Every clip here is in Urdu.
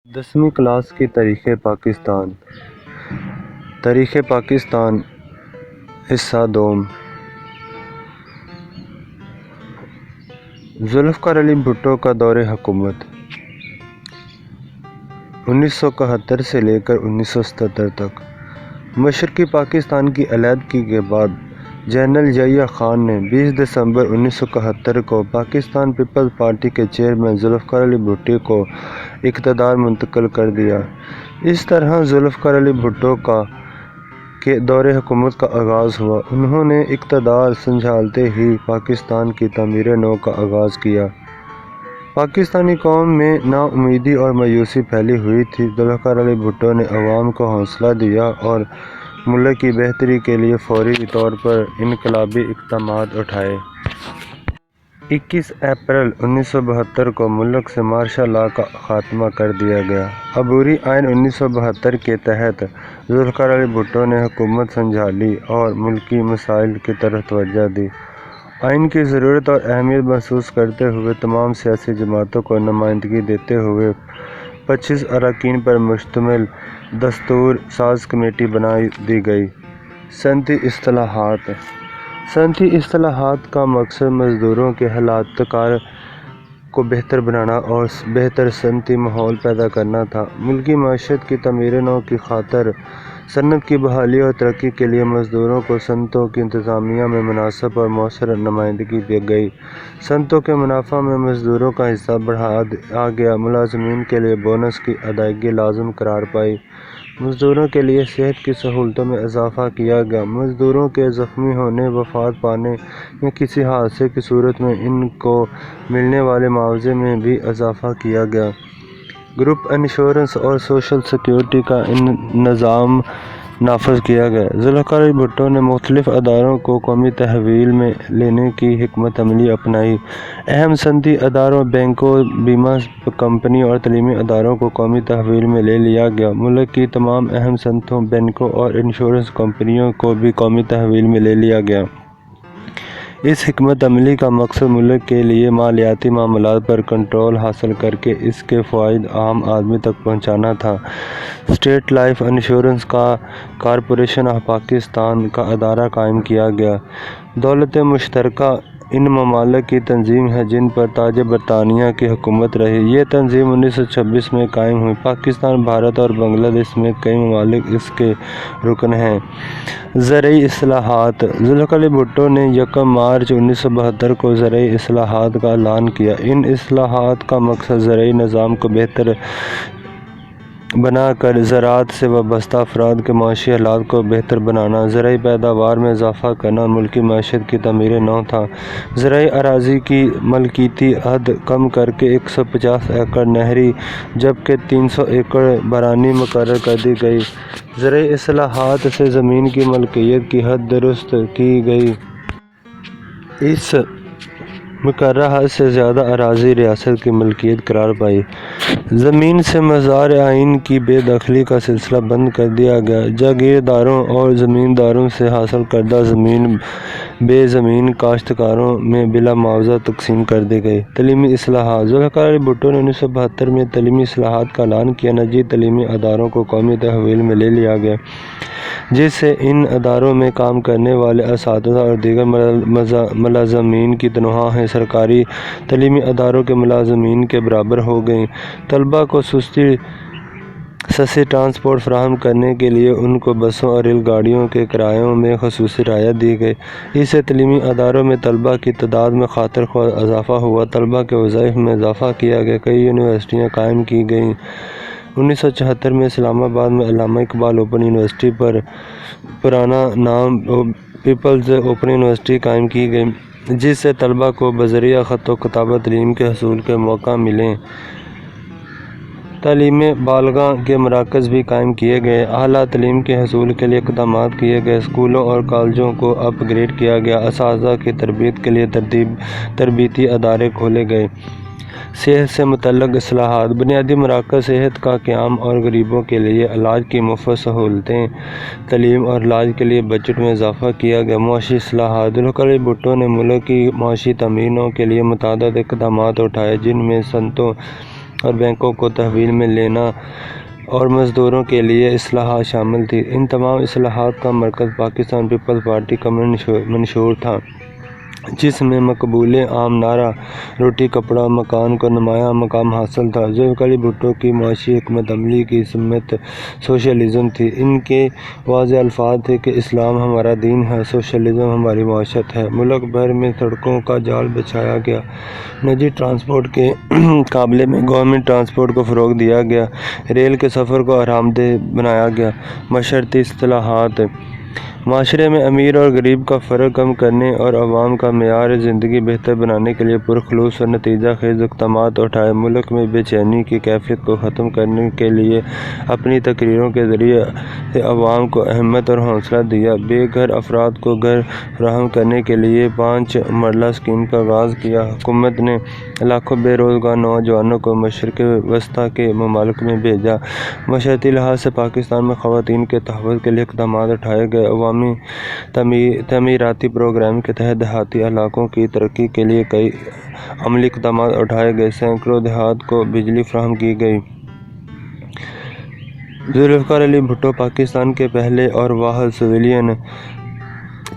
10ویں کلاس کی تاریخ پاکستان تاریخ پاکستان حصہ دوم ذوالفقار علی بھٹو کا دور حکومت 1971 سے لے کر 1977 تک مشرقی پاکستان کی علیحدگی کے بعد جنرل ضیاء خان نے 20 دسمبر 1971 کو پاکستان پیپلز پارٹی کے چیئرمین ذوالفقار علی بھٹو کو اقتدار منتقل کر دیا۔ اس طرح ذوالفقار علی بھٹو کے دور حکومت کا آغاز ہوا۔ انہوں نے اقتدار سنبھالتے ہی پاکستان کی تعمیر نو کا آغاز کیا۔ پاکستانی قوم میں نا امیدی اور مایوسی پھیلی ہوئی تھی۔ ذوالفقار علی بھٹو نے عوام کو حوصلہ دیا اور ملک کی بہتری کے لیے فوری طور پر انقلابی اقدامات اٹھائے۔ 21 اپریل 1972 کو ملک سے مارشل لاء کا خاتمہ کر دیا گیا۔ عبوری آئین 1972 کے تحت ذوالفقار علی بھٹو نے حکومت سنبھالی اور ملکی مسائل کی طرف توجہ دی۔ آئین کی ضرورت اور اہمیت محسوس کرتے ہوئے تمام سیاسی جماعتوں کو نمائندگی دیتے ہوئے 25 اراکین پر مشتمل دستور ساز کمیٹی بنا دی گئی۔ صنعتی اصلاحات صنعتی اصلاحات کا مقصد مزدوروں کے حالات کار کو بہتر بنانا اور بہتر صنعتی ماحول پیدا کرنا تھا۔ ملکی معیشت کی تعمیر نو کی خاطر صنعت کی بحالی اور ترقی کے لیے مزدوروں کو صنعتوں کی انتظامیہ میں مناسب اور مؤثر نمائندگی دی گئی۔ صنعتوں کے منافع میں مزدوروں کا حصہ بڑھایا گیا۔ ملازمین کے لیے بونس کی ادائیگی لازم قرار پائی۔ مزدوروں کے لیے صحت کی سہولتوں میں اضافہ کیا گیا۔ مزدوروں کے زخمی ہونے، وفات پانے یا کسی حادثے کی صورت میں ان کو ملنے والے معاوضے میں بھی اضافہ کیا گیا۔ گروپ انشورنس اور سوشل سیکورٹی کا نظام نافذ کیا گیا۔ ذوالفقار علی بھٹو نے مختلف اداروں کو قومی تحویل میں لینے کی حکمت عملی اپنائی۔ اہم صنعتی اداروں، بینکوں، بیمہ کمپنیوں اور تعلیمی اداروں کو قومی تحویل میں لے لیا گیا۔ ملک کی تمام اہم صنعتوں، بینکوں اور انشورنس کمپنیوں کو بھی قومی تحویل میں لے لیا گیا۔ اس حکمت عملی کا مقصد ملک کے لیے مالیاتی معاملات پر کنٹرول حاصل کرکے اس کے فوائد عام آدمی تک پہنچانا تھا۔ State life insurance corporation of Pakistan کا ادارہ قائم کیا گیا۔ دولت مشترکہ ان ممالک کی تنظیم ہے جن پر تاج برطانیہ کی حکومت رہی۔ یہ تنظیم 1926 میں قائم ہوئی۔ پاکستان، بھارت اور بنگلہ دیش سمیت کئی ممالک اس کے رکن ہیں۔ زرعی اصلاحات ذوالفقار علی بھٹو نے 1 مارچ 1972 کو زرعی اصلاحات کا اعلان کیا۔ ان اصلاحات کا مقصد زرعی نظام کو بہتر بنا کر زراعت سے وابستہ افراد کے معاشی حالات کو بہتر بنانا، زرعی پیداوار میں اضافہ کرنا اور ملکی معیشت کی تعمیر نو تھا۔ زرعی اراضی کی ملکیتی حد کم کرکے 150 ایکڑ نہری جبکہ 300 ایکڑ برانی مقرر کر دی گئی۔ زرعی اصلاحات سے زمین کی ملکیت کی حد درست کی گئی۔ اس مقررہ حد سے زیادہ اراضی ریاست کی ملکیت قرار پائی۔ زمین سے مزارعین کی بے دخلی کا سلسلہ بند کر دیا گیا۔ جاگیرداروں اور زمینداروں سے حاصل کردہ زمین بے زمین کاشتکاروں میں بلا معاوضہ تقسیم کر دی گئی۔ تعلیمی اصلاحات ذوالفقار علی بھٹو نے 1972 میں تعلیمی اصلاحات کا اعلان کیا۔ نجی تعلیمی اداروں کو قومی تحویل میں لے لیا گیا جس سے ان اداروں میں کام کرنے والے اساتذہ اور دیگر ملازمین کی تنخواہیں سرکاری تعلیمی اداروں کے ملازمین کے برابر ہو گئیں۔ طلباء کو سستی ٹرانسپورٹ فراہم کرنے کے لیے ان کو بسوں اور ریل گاڑیوں کے کرایوں میں خصوصی رعایت دی گئی۔ اس سے تعلیمی اداروں میں طلباء کی تعداد میں خاطر خواہ اضافہ ہوا۔ طلباء کے وظائف میں اضافہ کیا گیا۔ کئی یونیورسٹیاں قائم کی گئیں۔ 1974 میں اسلام آباد میں علامہ اقبال اوپن یونیورسٹی پرانا نام پیپلز اوپن یونیورسٹی قائم کی گئی جس سے طلباء کو بذریعہ خط و کتابت تعلیم کے حصول کے مواقع ملیں۔ تعلیم بالغاں کے مراکز بھی قائم کیے گئے۔ اعلیٰ تعلیم کے حصول کے لیے اقدامات کیے گئے۔ اسکولوں اور کالجوں کو اپ گریڈ کیا گیا۔ اساتذہ کی تربیت کے لیے تربیتی ادارے کھولے گئے۔ صحت سے متعلق اصلاحات بنیادی مراکز صحت کا قیام اور غریبوں کے لیے علاج کی مفت سہولتیں۔ تعلیم اور علاج کے لیے بجٹ میں اضافہ کیا گیا۔ معاشی اصلاحات ذوالفقار علی بھٹو نے ملک کی معاشی تعمیر نو کے لیے متعدد اقدامات اٹھائے جن میں صنعتوں اور بینکوں کو تحویل میں لینا اور مزدوروں کے لیے اصلاحات شامل تھی۔ ان تمام اصلاحات کا مرکز پاکستان پیپلز پارٹی کا منشور تھا، جس میں مقبول عام نعرہ روٹی کپڑا مکان کو نمایاں مقام حاصل تھا۔ ذوالفقار علی بھٹو کی معاشی حکمت عملی کی سمت سوشلزم تھی۔ ان کے واضح الفاظ تھے کہ اسلام ہمارا دین ہے، سوشلزم ہماری معیشت ہے۔ ملک بھر میں سڑکوں کا جال بچھایا گیا، نجی ٹرانسپورٹ کے مقابلے میں گورنمنٹ ٹرانسپورٹ کو فروغ دیا گیا، ریل کے سفر کو آرام دہ بنایا گیا۔ معاشرتی اصلاحات معاشرے میں امیر اور غریب کا فرق کم کرنے اور عوام کا معیار زندگی بہتر بنانے کے لیے پرخلوص اور نتیجہ خیز اقدامات اٹھائے۔ ملک میں بے چینی کی کیفیت کو ختم کرنے کے لیے اپنی تقریروں کے ذریعے سے عوام کو ہمت اور حوصلہ دیا۔ بے گھر افراد کو گھر فراہم کرنے کے لیے 5 مرحلہ اسکیم کا آغاز کیا۔ حکومت نے لاکھوں بے روزگار نوجوانوں کو مشرق وسطیٰ کے ممالک میں بھیجا۔ معاشرتی لحاظ سے پاکستان میں خواتین کے تحفظ کے لیے اقدامات اٹھائے گئے۔ عوامی تعمیراتی پروگرام کے تحت دیہاتی علاقوں کی ترقی کے لیے کئی عملی اقدامات اٹھائے گئے، سینکڑوں دیہات کو بجلی فراہم کی گئی۔ ذوالفقار علی بھٹو پاکستان کے پہلے اور واحد سویلین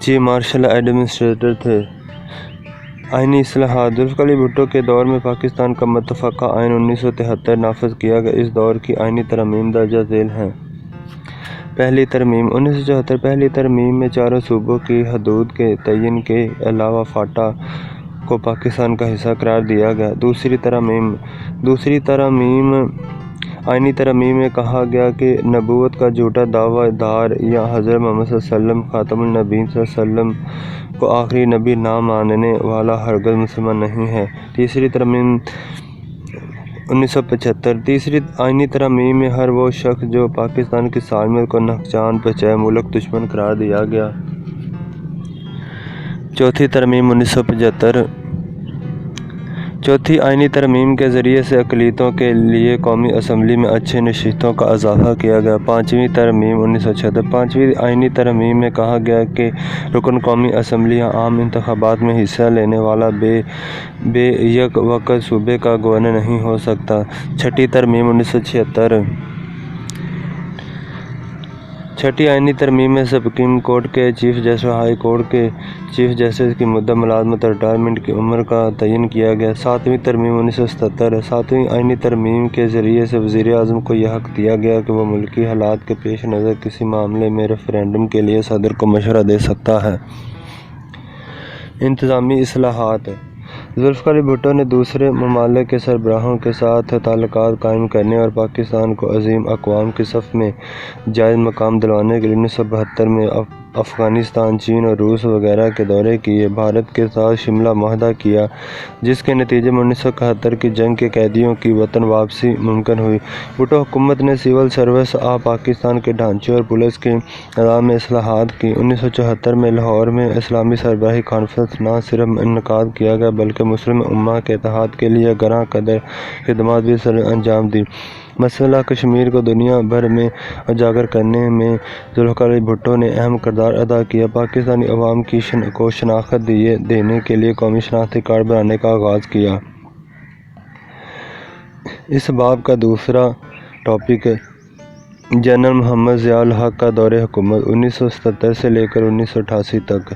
چیف مارشل ایڈمنسٹریٹر تھے۔ آئینی اصلاحات ذوالفقار علی بھٹو کے دور میں پاکستان کا متفقہ آئین 1973 نافذ کیا گیا۔ اس دور کی آئینی ترامیم درج ذیل ہیں۔ پہلی ترمیم 1974 پہلی ترمیم میں چاروں صوبوں کی حدود کے تعین کے علاوہ فاٹا کو پاکستان کا حصہ قرار دیا گیا۔ دوسری ترمیم آئینی ترمیم میں کہا گیا کہ نبوت کا جھوٹا دعویٰ دار یا حضرت محمد صلی اللہ علیہ وسلم خاتم النبیین صلی اللہ علیہ وسلم کو آخری نبی نہ ماننے والا ہرگز مسلمان نہیں ہے۔ تیسری ترمیم 1975 تیسری آئینی ترمیم میں ہر وہ شخص جو پاکستان کی سالمیت کو نقصان پہنچائے ملک دشمن قرار دیا گیا۔ چوتھی ترمیم 1975 چوتھی آئینی ترمیم کے ذریعے سے اقلیتوں کے لیے قومی اسمبلی میں اچھی نشستوں کا اضافہ کیا گیا۔ پانچویں ترمیم 1976 پانچویں آئینی ترمیم میں کہا گیا کہ رکن قومی اسمبلی یا عام انتخابات میں حصہ لینے والا بے یک وقت صوبے کا گورنر نہیں ہو سکتا۔ چھٹی ترمیم 1976 چھٹی آئینی ترمیم میں سپریم کورٹ کے چیف جسٹس اور ہائی کورٹ کے چیف جسٹس کی مدت ملازمت اور ریٹائرمنٹ کی عمر کا تعین کیا گیا۔ ساتویں ترمیم 1977 ساتویں آئینی ترمیم کے ذریعے سے وزیر اعظم کو یہ حق دیا گیا کہ وہ ملکی حالات کے پیش نظر کسی معاملے میں ریفرنڈم کے لیے صدر کو مشورہ دے سکتا ہے۔ انتظامی اصلاحات ذوالفقار علی بھٹو نے دوسرے ممالک کے سربراہوں کے ساتھ تعلقات قائم کرنے اور پاکستان کو عظیم اقوام کی صف میں جائز مقام دلوانے کے لیے 1972 میں افغانستان، چین اور روس وغیرہ کے دورے کیے۔ بھارت کے ساتھ شملہ معاہدہ کیا، جس کے نتیجے میں 1971 کی جنگ کے قیدیوں کی وطن واپسی ممکن ہوئی۔ بھٹو حکومت نے سول سروس آف پاکستان کے ڈھانچے اور پولیس کے نظام میں اصلاحات کی۔ 1974 میں لاہور میں اسلامی سربراہی کانفرنس نہ صرف انعقاد کیا گیا بلکہ مسلم امہ کے اتحاد کے لیے گراں قدر خدمات بھی سر انجام دی۔ مسئلہ کشمیر کو دنیا بھر میں اجاگر کرنے میں ذوالفقار علی بھٹو نے اہم کردار ادا کیا۔ پاکستانی عوام کو شناخت دینے کے لیے قومی شناختی کارڈ بنانے کا آغاز کیا۔ اس باب کا دوسرا ٹاپک جنرل محمد ضیاء الحق کا دور حکومت 1977 سے لے کر 1988 تک۔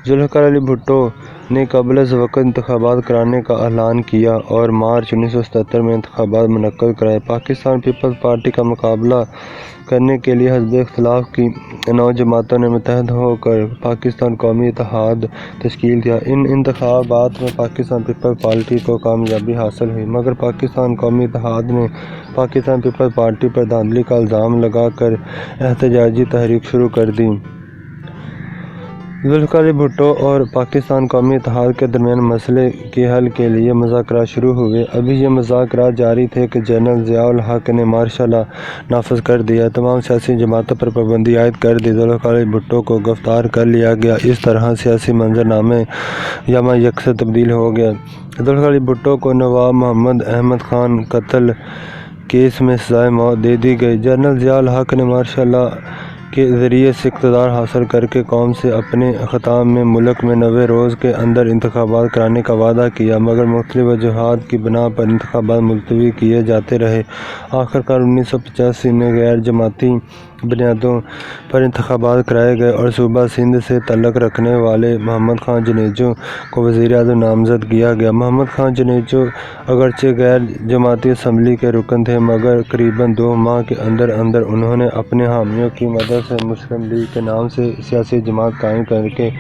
ذوالفقار علی بھٹو نے قبل از وقت انتخابات کرانے کا اعلان کیا اور مارچ 1977 میں انتخابات منعقد کرائے۔ پاکستان پیپلز پارٹی کا مقابلہ کرنے کے لیے حزب اختلاف کی 9 جماعتوں نے متحد ہو کر پاکستان قومی اتحاد تشکیل دیا۔ ان انتخابات میں پاکستان پیپلز پارٹی کو کامیابی حاصل ہوئی، مگر پاکستان قومی اتحاد نے پاکستان پیپلز پارٹی پر دھاندلی کا الزام لگا کر احتجاجی تحریک شروع کر دی۔ ذوالفقار علی بھٹو اور پاکستان قومی اتحاد کے درمیان مسئلے کے حل کے لیے مذاکرات شروع ہوئے۔ ابھی یہ مذاکرات جاری تھے کہ جنرل ضیاء الحق نے مارشل لا نافذ کر دیا، تمام سیاسی جماعتوں پر پابندی عائد کر دی، ذوالفقار علی بھٹو کو گرفتار کر لیا گیا۔ اس طرح سیاسی منظرنامہ یکسر تبدیل ہو گیا۔ ذوالفقار علی بھٹو کو نواب محمد احمد خان قتل کیس میں سزائے موت دے دی گئی۔ جنرل ضیاء الحق نے مارشل لا کے ذریعے سے اقتدار حاصل کر کے قوم سے اپنے خطاب میں ملک میں 90 روز کے اندر انتخابات کرانے کا وعدہ کیا، مگر مختلف وجوہات کی بنا پر انتخابات ملتوی کیے جاتے رہے۔ آخرکار 1985 میں غیر جماعتی بنیادوں پر انتخابات کرائے گئے اور صوبہ سندھ سے تعلق رکھنے والے محمد خان جنیجو کو وزیر اعظم نامزد کیا گیا۔ محمد خان جنیجو اگرچہ غیر جماعتی اسمبلی کے رکن تھے، مگر قریباً 2 ماہ کے اندر اندر انہوں نے اپنے حامیوں کی مدد سے مسلم لیگ کے نام سے سیاسی جماعت قائم کرکے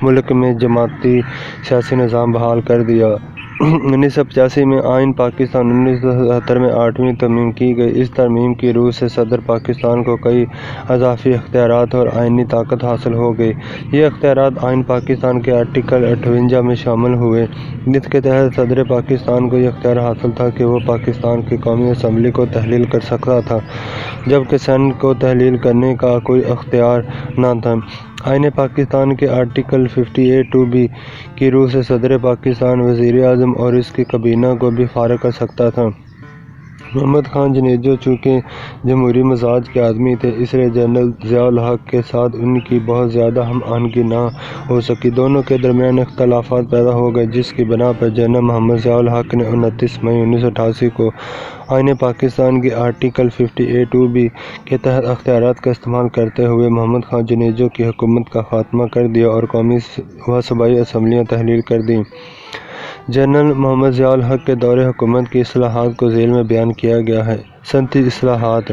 ملک میں جماعتی سیاسی نظام بحال کر دیا۔ 1985 میں آئین پاکستان 1977 میں 8ویں ترمیم کی گئی۔ اس ترمیم کی روح سے صدر پاکستان کو کئی اضافی اختیارات اور آئینی طاقت حاصل ہو گئی۔ یہ اختیارات آئین پاکستان کے آرٹیکل 58 میں شامل ہوئے، جس کے تحت صدر پاکستان کو یہ اختیار حاصل تھا کہ وہ پاکستان کی قومی اسمبلی کو تحلیل کر سکتا تھا، جبکہ سینیٹ کو تحلیل کرنے کا کوئی اختیار نہ تھا۔ آئین پاکستان کے آرٹیکل 58(2)(b) کی روح سے صدر پاکستان وزیر اعظم اور اس کی کابینہ کو بھی فارغ کر سکتا تھا۔ محمد خان جنیجو چونکہ جمہوری مزاج کے آدمی تھے، اس لیے جنرل ضیاء الحق کے ساتھ ان کی بہت زیادہ ہم آہنگی نہ ہو سکی۔ دونوں کے درمیان اختلافات پیدا ہو گئے، جس کی بنا پر جنرل محمد ضیاء الحق نے 29 مئی 1988 کو آئین پاکستان کے آرٹیکل 58(2)(b) کے تحت اختیارات کا استعمال کرتے ہوئے محمد خان جنیجو کی حکومت کا خاتمہ کر دیا اور قومی و صوبائی اسمبلیاں تحلیل کر دیں۔ جنرل محمد ضیاء الحق کے دور حکومت کی اصلاحات کو ذیل میں بیان کیا گیا ہے۔ صنعتی اصلاحات: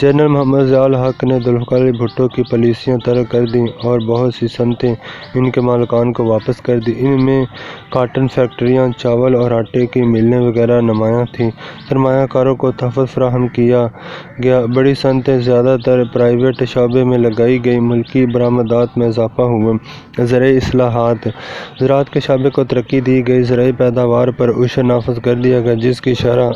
جنرل محمد ضیاء الحق نے ذوالفقار علی بھٹو کی پالیسیاں ترک کر دیں اور بہت سی صنعتیں ان کے مالکان کو واپس کر دیں۔ ان میں کاٹن فیکٹریاں، چاول اور آٹے کی ملیں وغیرہ نمایاں تھیں۔ سرمایہ کاروں کو تحفظ فراہم کیا گیا، بڑی صنعتیں زیادہ تر پرائیویٹ شعبے میں لگائی گئیں، ملکی برآمدات میں اضافہ ہوا۔ زرعی اصلاحات: زراعت کے شعبے کو ترقی دی گئی، زرعی پیداوار پر عشر نافذ کر دیا گیا، جس کی شرح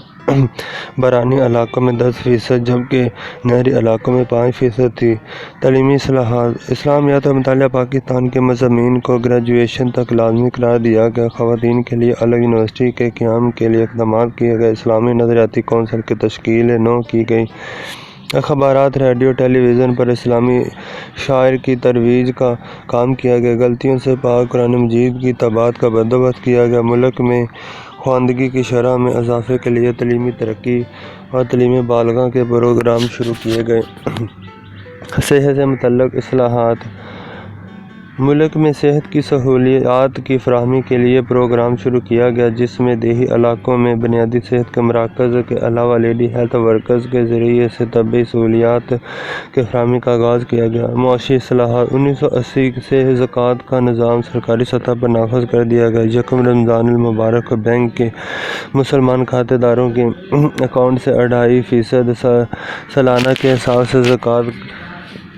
بارانی علاقوں میں 10% جبکہ نہری علاقوں میں 5% تھی۔ تعلیمی اصلاحات: اسلامیات اور مطالعہ: پاکستان کے مضامین کو گریجویشن تک لازمی قرار دیا گیا۔ خواتین کے لیے الگ یونیورسٹی کے قیام کے لیے اقدامات کیے گئے۔ اسلامی نظریاتی کونسل کی تشکیل نو کی گئی۔ اخبارات، ریڈیو، ٹیلی ویژن پر اسلامی شعائر کی ترویج کا کام کیا گیا۔ غلطیوں سے پاک قرآن مجید کی طباعت کا بندوبست کیا گیا۔ ملک میں خواندگی کی شرح میں اضافے کے لیے تعلیمی ترقی اور تعلیم بالغاں کے پروگرام شروع کیے گئے۔ صحت سے متعلق اصلاحات: ملک میں صحت کی سہولیات کی فراہمی کے لیے پروگرام شروع کیا گیا، جس میں دیہی علاقوں میں بنیادی صحت کے مراکز کے علاوہ لیڈی ہیلتھ ورکرز کے ذریعے سے طبی سہولیات کی فراہمی کا آغاز کیا گیا۔ معاشی اصلاحات: 1980 سے زکوٰۃ کا نظام سرکاری سطح پر نافذ کر دیا گیا۔ یکم رمضان المبارک کو بینک کے مسلمان کھاتہ داروں کے اکاؤنٹ سے 2.5% سالانہ کے حساب سے زکوٰۃ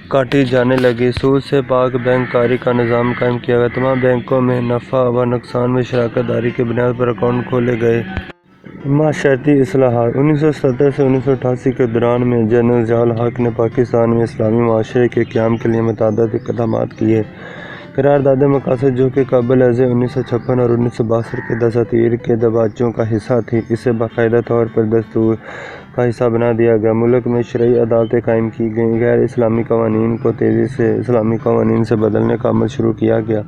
کاٹی جانے لگی۔ سود سے پاک بینک کاری کا نظام قائم کیا گیا۔ تمام بینکوں میں نفع و نقصان میں شراکت داری کی بنیاد پر اکاؤنٹ کھولے گئے۔ معاشرتی اصلاحات: 1970 سے 1988 کے دوران میں جنرل ضیاء الحق نے پاکستان میں اسلامی معاشرے کے قیام کے لیے متعدد اقدامات کیے۔ قرارداد مقاصد، جو کہ قبل از 1956 اور 1962 کے دساتیر کے دباچوں کا حصہ تھی، اسے باقاعدہ طور پر دستور کا حصہ بنا دیا گیا۔ ملک میں شرعی عدالتیں قائم کی گئیں۔ غیر اسلامی قوانین کو تیزی سے اسلامی قوانین سے بدلنے کا عمل شروع کیا گیا۔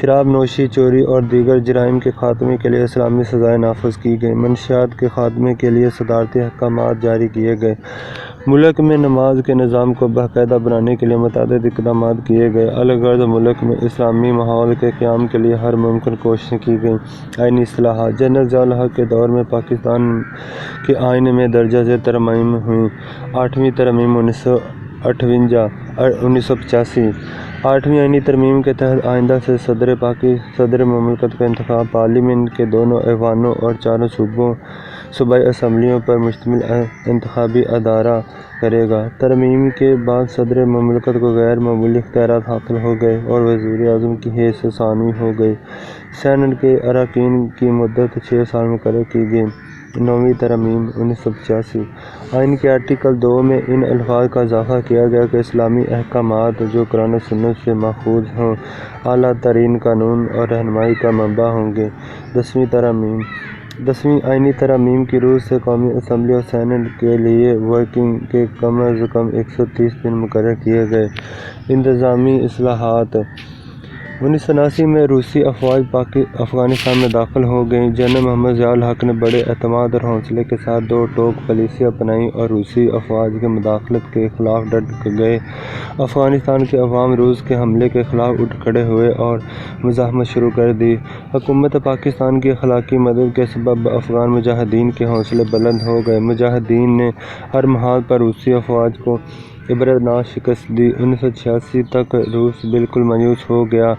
شراب نوشی، چوری اور دیگر جرائم کے خاتمے کے لیے اسلامی سزائیں نافذ کی گئیں۔ منشیات کے خاتمے کے لیے صدارتی احکامات جاری کیے گئے۔ ملک میں نماز کے نظام کو باقاعدہ بنانے کے لیے متعدد اقدامات کیے گئے۔ الغرض ملک میں اسلامی ماحول کے قیام کے لیے ہر ممکن کوششیں کی گئیں۔ آئینی اصلاحات: جنرل ضیاء الحق کے دور میں پاکستان کے آئین میں درجہ ذیل ترامیم ہوئیں۔ 8ویں ترمیم 1985 8ویں آئینی ترمیم کے تحت آئندہ سے صدر مملکت کا انتخاب پارلیمنٹ کے دونوں ایوانوں اور 4 صوبائی اسمبلیوں پر مشتمل انتخابی ادارہ کرے گا۔ ترمیم کے بعد صدر مملکت کو غیر معمولی اختیارات حاصل ہو گئے اور وزیر اعظم کی حیثیت ثانوی ہو گئی۔ سینیٹ کے اراکین کی مدت 6 سال مقرر کی گئی۔ 9ویں ترمیم 1985 آئین کے آرٹیکل 2 میں ان الفاظ کا اضافہ کیا گیا کہ اسلامی احکامات جو قرآن و سنت سے ماخوذ ہوں اعلیٰ ترین قانون اور رہنمائی کا منبع ہوں گے۔ 10ویں ترمیم 10ویں آئینی ترامیم کی روس سے قومی اسمبلی اور سینٹ کے لیے ورکنگ کے کم از کم 130 دن مقرر کیے گئے۔ انتظامی اصلاحات 1979 میں روسی افواج افغانستان میں داخل ہو گئیں۔ جنرل محمد ضیاء الحق نے بڑے اعتماد اور حوصلے کے ساتھ دو ٹوک پالیسی اپنائی اور روسی افواج کی مداخلت کے خلاف ڈٹ گئے۔ افغانستان کے عوام روس کے حملے کے خلاف اٹھ کھڑے ہوئے اور مزاحمت شروع کر دی۔ حکومت پاکستان کی اخلاقی مدد کے سبب افغان مجاہدین کے حوصلے بلند ہو گئے۔ مجاہدین نے ہر محاذ پر روسی افواج کو عبرتناک شکست دی۔ 1986 تک روس بالکل مایوس ہو گیا۔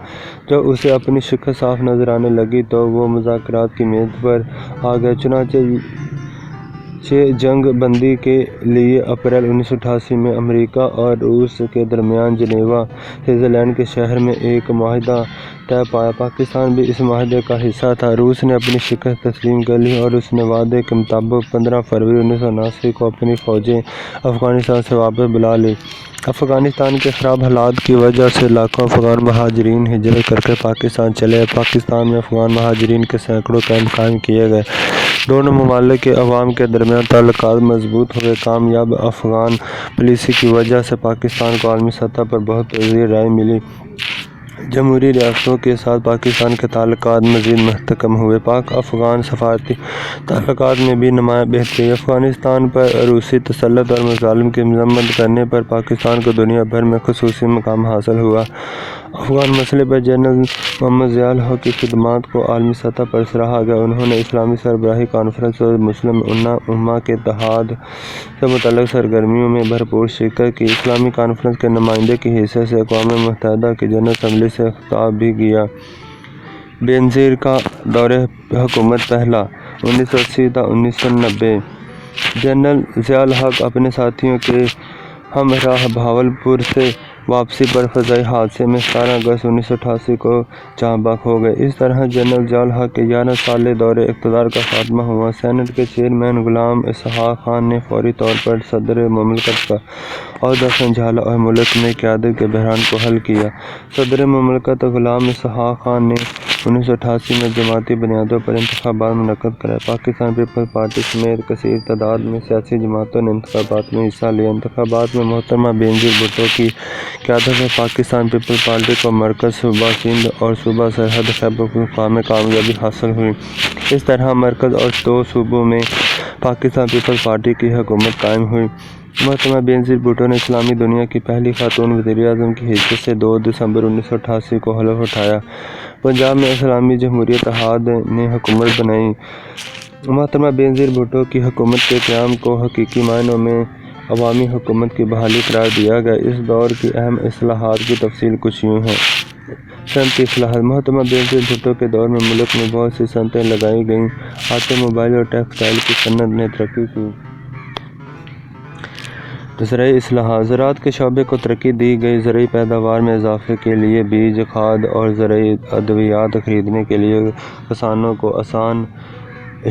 جب اسے اپنی شکست صاف نظر آنے لگی تو وہ مذاکرات کی میز پر آ گیا۔ چنانچہ جنگ بندی کے لیے اپریل 1988 میں امریکا اور روس کے درمیان جنیوا، سوئٹزرلینڈ کے شہر میں ایک معاہدہ طے پایا۔ پاکستان بھی اس معاہدے کا حصہ تھا۔ روس نے اپنی شکست تسلیم کر لی اور اس نے وعدے کے مطابق 15 فروری 1979 کو اپنی فوجیں افغانستان سے واپس بلا لیں۔ افغانستان کے خراب حالات کی وجہ سے لاکھوں افغان مہاجرین ہجرت کر کے پاکستان چلے آئے۔ پاکستان میں افغان مہاجرین کے سینکڑوں کیمپ قائم کیے گئے۔ دونوں ممالک کے عوام کے درمیان تعلقات مضبوط ہوئے۔ کامیاب افغان پالیسی کی وجہ سے پاکستان کو عالمی سطح پر بہت پذیر رائے ملی۔ جمہوری ریاستوں کے ساتھ پاکستان کے تعلقات مزید مستحکم ہوئے۔ پاک افغان سفارتی تعلقات میں بھی نمایاں بہتری۔ افغانستان پر روسی تسلط اور مظالم کی مذمت کرنے پر پاکستان کو دنیا بھر میں خصوصی مقام حاصل ہوا۔ افغان مسئلے پر جنرل محمد ضیاء الحق کی خدمات کو عالمی سطح پر سراہا گیا۔ انہوں نے اسلامی سربراہی کانفرنس اور مسلم امہ کے اتحاد سے متعلق سرگرمیوں میں بھرپور شرکت کی۔ اسلامی کانفرنس کے نمائندے کی حیثیت سے اقوام متحدہ کی جنرل اسمبلی سے خطاب بھی کیا۔ بینظیر کا دورِ حکومت پہلا 1980 تا 1990 جنرل ضیاء الحق اپنے ساتھیوں کے ہمراہ بہاولپور سے واپسی پر فضائی حادثے میں 17 اگست 1988 کو جاں بحق ہو گئے۔ اس طرح جنرل ضیاء الحق کے 11 سالہ دورِ اقتدار کا خاتمہ ہوا۔ سینٹ کے چیئرمین غلام اسحاق خان نے فوری طور پر صدر مملکت کا عہدہ سنبھالا اور ملک میں قیادت کے بحران کو حل کیا۔ صدر مملکت غلام اسحاق خان نے 1988 میں جماعتی بنیادوں پر انتخابات منعقد کرائے۔ پاکستان پیپلز پارٹی سمیت کثیر تعداد میں سیاسی جماعتوں نے انتخابات میں حصہ لیا۔ انتخابات میں محترمہ بینظیر بھٹو کی قیادت میں پاکستان پیپلز پارٹی کو مرکز، صوبہ سندھ اور صوبہ سرحد خیبر پختونخوا میں کامیابی حاصل ہوئی۔ اس طرح مرکز اور 2 صوبوں میں پاکستان پیپلز پارٹی کی حکومت قائم ہوئی۔ محترمہ بینظیر بھٹو نے اسلامی دنیا کی پہلی خاتون وزیر اعظم کی حیثیت سے 2 دسمبر 1988 کو حلف اٹھایا۔ پنجاب میں اسلامی جمہوری اتحاد نے حکومت بنائی۔ محترمہ بینظیر بھٹو کی حکومت کے قیام کو حقیقی معنوں میں عوامی حکومت کی بحالی قرار دیا گیا۔ اس دور کی اہم اصلاحات کی تفصیل کچھ یوں ہے۔ صنعتی اصلاحات محترمہ بینظیر بھٹو کے دور میں ملک میں بہت سی صنعتیں لگائی گئیں۔ آٹو موبائل اور ٹیکسٹائل کی صنعت نے ترقی کی۔ زرعی اصلاحات زراعت کے شعبے کو ترقی دی گئی۔ زرعی پیداوار میں اضافے کے لیے بیج، کھاد اور زرعی ادویات خریدنے کے لیے کسانوں کو آسان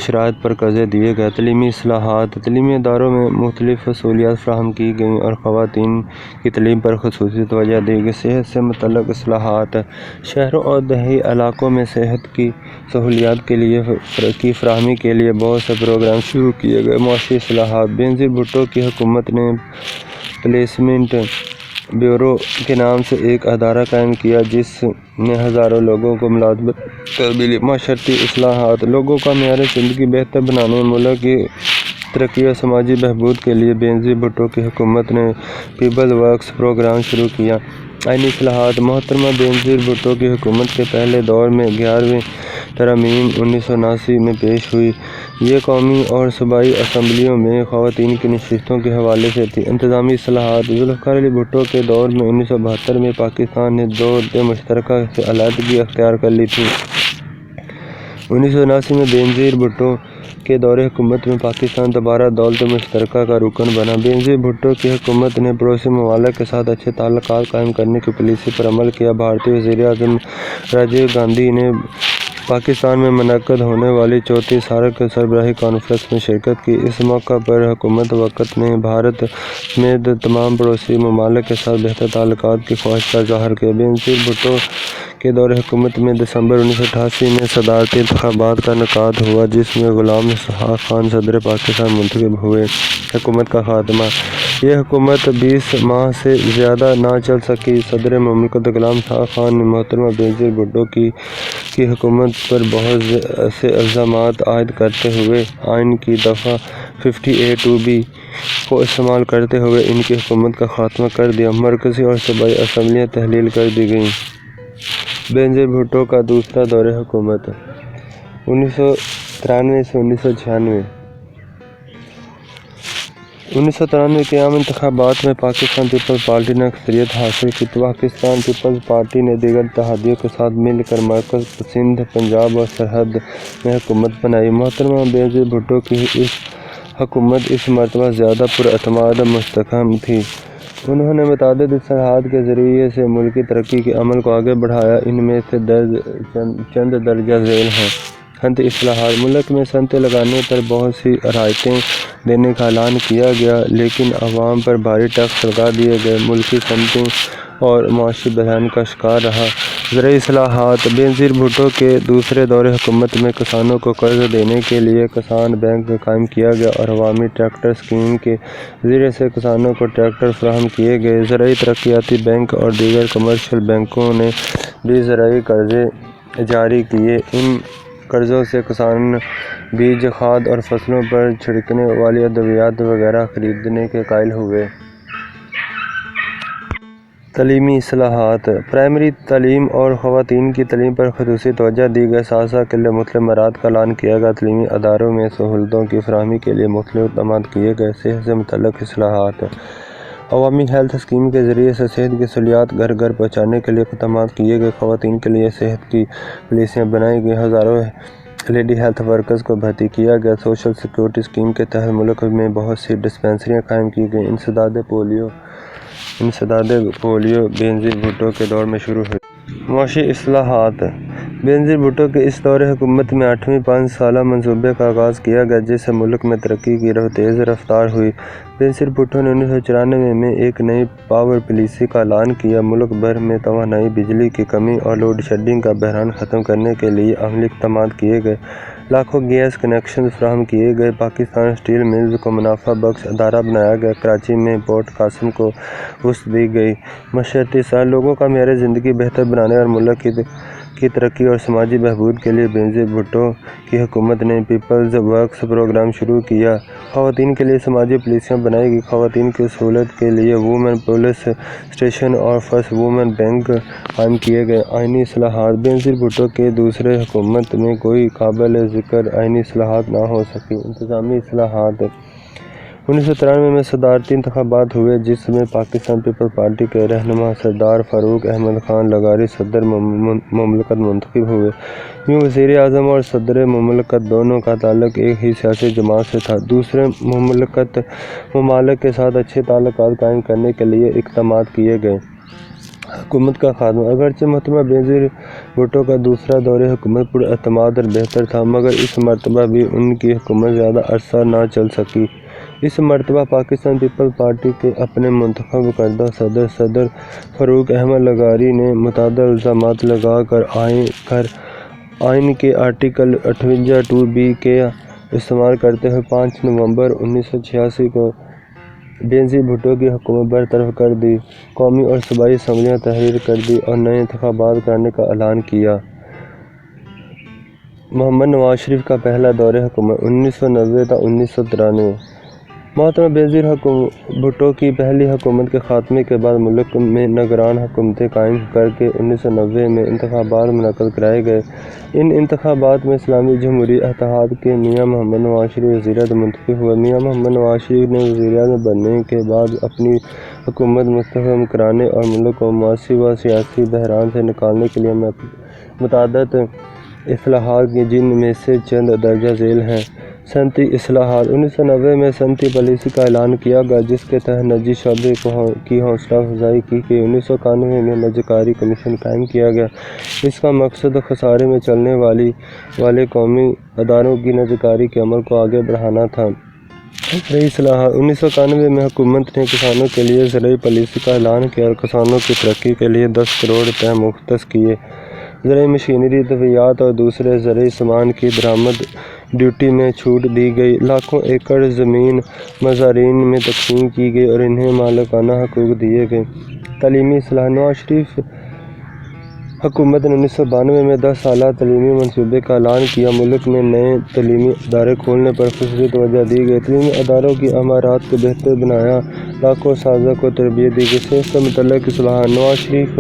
شرائط پر قرضے دیے گئے۔ تعلیمی اصلاحات تعلیمی اداروں میں مختلف سہولیات فراہم کی گئیں اور خواتین کی تعلیم پر خصوصی توجہ دی گئی۔ صحت سے متعلق اصلاحات شہروں اور دیہی علاقوں میں صحت کی سہولیات کی فراہمی کے لیے بہت سے پروگرام شروع کیے گئے۔ معاشی اصلاحات بینظیر بھٹو کی حکومت نے پلیسمنٹ بیورو کے نام سے ایک ادارہ قائم کیا جس نے ہزاروں لوگوں کو ملازمت ملی۔ معاشرتی اصلاحات لوگوں کا معیار زندگی بہتر بنانے، ملک کی ترقی اور سماجی بہبود کے لیے بینظیر بھٹو کی حکومت نے پیپلز ورکس پروگرام شروع کیا۔ آئینی اصلاحات محترمہ بینظیر بھٹو کی حکومت کے پہلے دور میں 11ویں ترمیم 1979 میں پیش ہوئی۔ یہ قومی اور صوبائی اسمبلیوں میں خواتین کی نشستوں کے حوالے سے تھی۔ انتظامی اصلاحات ذوالفقار علی بھٹو کے دور میں 1972 میں پاکستان نے دولت مشترکہ سے علیحدگی اختیار کر لی تھی۔ 1979 میں بینظیر بھٹو کے دور حکومت میں پاکستان دوبارہ دولت مشترکہ کا رکن بنا۔ بینظیر بھٹو کی حکومت نے پڑوسی ممالک کے ساتھ اچھے تعلقات قائم کرنے کی پالیسی پر عمل کیا۔ بھارتی وزیر اعظم راجیو گاندھی نے پاکستان میں منعقد ہونے والی 4تھی سارک سربراہی کانفرنس میں شرکت کی۔ اس موقع پر حکومت وقت نے بھارت سمیت تمام پڑوسی ممالک کے ساتھ بہتر تعلقات کی خواہش کا اظہار کیا۔ بینظیر بھٹو کے دور حکومت میں دسمبر 1988 میں صدارتی انتخابات کا انعقاد ہوا، جس میں غلام اسحاق خان صدر پاکستان منتخب ہوئے۔ حکومت کا خاتمہ۔ یہ حکومت 20 ماہ سے زیادہ نہ چل سکی۔ صدر مملکت غلام اسحاق خان نے محترمہ بینظیر بھٹو کی حکومت پر بہت سے الزامات عائد کرتے ہوئے آئین کی دفعہ 58(2)(b) کو استعمال کرتے ہوئے ان کی حکومت کا خاتمہ کر دیا۔ مرکزی اور صوبائی اسمبلیاں تحلیل کر دی گئیں۔ بینظیر بھٹو کا دوسرا دور حکومت 1993 سے 1996۔ 1993 کے عام انتخابات میں پاکستان پیپلز پارٹی نے اکثریت حاصل کی۔ پاکستان پیپلز پارٹی نے دیگر اتحادیوں کے ساتھ مل کر مرکز، سندھ، پنجاب اور سرحد میں حکومت بنائی۔ محترمہ بینظیر بھٹو کی حکومت اس مرتبہ زیادہ پراعتماد و مستحکم تھی۔ انہوں نے متعدد اصلاحات کے ذریعے سے ملکی ترقی کے عمل کو آگے بڑھایا۔ ان میں سے چند درجہ ذیل ہیں۔ صنعتی اصلاحات۔ ملک میں صنعتیں لگانے پر بہت سی رعایتیں دینے کا اعلان کیا گیا، لیکن عوام پر بھاری ٹیکس لگا دیے گئے۔ ملکی صنعتیں اور معاشی بحران کا شکار رہا۔ زرعی اصلاحات۔ بینظیر بھٹو کے دوسرے دور حکومت میں کسانوں کو قرض دینے کے لیے کسان بینک قائم کیا گیا اور عوامی ٹریکٹر اسکیم کے ذریعے سے کسانوں کو ٹریکٹر فراہم کیے گئے۔ زرعی ترقیاتی بینک اور دیگر کمرشل بینکوں نے بھی زرعی قرضے جاری کیے۔ ان قرضوں سے کسان بیج، کھاد اور فصلوں پر چھڑکنے والی ادویات وغیرہ خریدنے کے قائل ہوئے۔ تعلیمی اصلاحات۔ پرائمری تعلیم اور خواتین کی تعلیم پر خصوصی توجہ دی گئی۔ ساتھ کے لیے مختلف امارات کا اعلان کیا گیا۔ تعلیمی اداروں میں سہولتوں کی فراہمی کے لیے مختلف اقدامات کیے گئے۔ صحت سے متعلق اصلاحات۔ عوامی ہیلتھ اسکیم کے ذریعے سے صحت کی سہولیات گھر گھر پہنچانے کے لیے اقدامات کیے گئے۔ خواتین کے لیے صحت کی پالیسیاں بنائی گئیں۔ ہزاروں لیڈی ہیلتھ ورکرز کو بھرتی کیا گیا۔ سوشل سیکورٹی اسکیم کے تحت ملک میں بہت سی ڈسپنسریاں قائم کی گئیں۔ انسداد پولیو بینظیر بھٹو کے دور میں شروع ہوئی۔ معاشی اصلاحات۔ بینظیر بھٹو کے اس دور حکومت میں 8ویں 5 سالہ منصوبے کا آغاز کیا گیا، جس سے ملک میں ترقی کی تیز رفتار ہوئی۔ بینظیر بھٹو نے 1994 میں ایک نئی پاور پالیسی کا اعلان کیا۔ ملک بھر میں توانائی، بجلی کی کمی اور لوڈ شیڈنگ کا بحران ختم کرنے کے لیے عملی اقدامات کیے گئے۔ لاکھوں گیس کنکشنز فراہم کیے گئے۔ پاکستان اسٹیل ملز کو منافع بخش ادارہ بنایا گیا۔ کراچی میں پورٹ قاسم کو وسعت دی گئی۔ معاشرتی اصلاحات۔ لوگوں کا معیار زندگی بہتر بنانے اور ملک کی ترقی اور سماجی بہبود کے لیے بینظیر بھٹو کی حکومت نے پیپلز ورکس پروگرام شروع کیا۔ خواتین کے لیے سماجی پالیسیاں بنائی گئیں۔ خواتین کی سہولت کے لیے وومن پولیس اسٹیشن اور فرسٹ وومن بینک قائم کیے گئے۔ آئینی اصلاحات۔ بینظیر بھٹو کے دوسرے حکومت میں کوئی قابل ذکر آئینی اصلاحات نہ ہو سکیں۔ انتظامی اصلاحات۔ 1993 میں صدارتی انتخابات ہوئے، جس میں پاکستان پیپلز پارٹی کے رہنما سردار فاروق احمد خان لغاری صدر مملکت منتخب ہوئے۔ یوں وزیر اعظم اور صدر مملکت دونوں کا تعلق ایک ہی سیاسی جماعت سے تھا۔ دوسرے ممالک کے ساتھ اچھے تعلقات قائم کرنے کے لیے اقدامات کیے گئے۔ حکومت کا خاتمہ۔ اگرچہ محترمہ بینظیر بھٹو کا دوسرا دور حکومت پراعتماد اور بہتر تھا، مگر اس مرتبہ بھی ان کی حکومت زیادہ عرصہ نہ چل سکی۔ اس مرتبہ پاکستان پیپلز پارٹی کے اپنے منتخب کردہ صدر فاروق احمد لغاری نے متعدد الزامات لگا کر آئین کے آرٹیکل 58(2)(b) کا استعمال کرتے ہوئے 5 نومبر 1986 کو بینظیر بھٹو کی حکومت برطرف کر دی۔ قومی اور صوبائی اسمبلیاں تحلیل کر دیں اور نئے انتخابات کرانے کا اعلان کیا۔ محمد نواز شریف کا پہلا دور حکومت 1990 تا 1993۔ محترمہ بینظیر بھٹو کی پہلی حکومت کے خاتمے کے بعد ملک میں نگران حکومتیں قائم کر کے 1990 میں انتخابات منعقد کرائے گئے۔ ان انتخابات میں اسلامی جمہوری اتحاد کے میاں محمد نواز شریف وزیر اعظم منتخب ہوئے۔ میاں محمد نواز شریف نے وزیر اعظم بننے کے بعد اپنی حکومت مستحکم کرانے اور ملک کو معاشی و سیاسی بحران سے نکالنے کے لیے متعدد اصلاحات کی، جن میں سے چند درجہ ذیل ہیں۔ صنعتی اصلاحات۔ 1990 میں صنعتی پالیسی کا اعلان کیا گیا، جس کے تحت نجی شعبے کی حوصلہ افزائی کی گئی۔ 1991 میں نجکاری کمیشن قائم کیا گیا۔ اس کا مقصد خسارے میں چلنے والے قومی اداروں کی نجکاری کے عمل کو آگے بڑھانا تھا۔ زرعی اصلاحات۔ 1991 میں حکومت نے کسانوں کے لیے زرعی پالیسی کا اعلان کیا اور کسانوں کی ترقی کے لیے 10 کروڑ روپے مختص کیے۔ زرعی مشینری، ادویات اور دوسرے زرعی سامان کی درآمد ڈیوٹی میں چھوٹ دی گئی۔ لاکھوں ایکڑ زمین مزارعین میں تقسیم کی گئی اور انہیں مالکانہ حقوق دیے گئے۔ تعلیمی اصلاح۔ نواز شریف حکومت نے 1992 میں 10 سالہ تعلیمی منصوبے کا اعلان کیا۔ ملک میں نئے تعلیمی ادارے کھولنے پر خصوصی توجہ دی گئی۔ تعلیمی اداروں کی عمارات کو بہتر بنایا، لاکھوں اساتذہ کو تربیت دی گئی۔ صحت سے متعلق اصلاحات۔ نواز شریف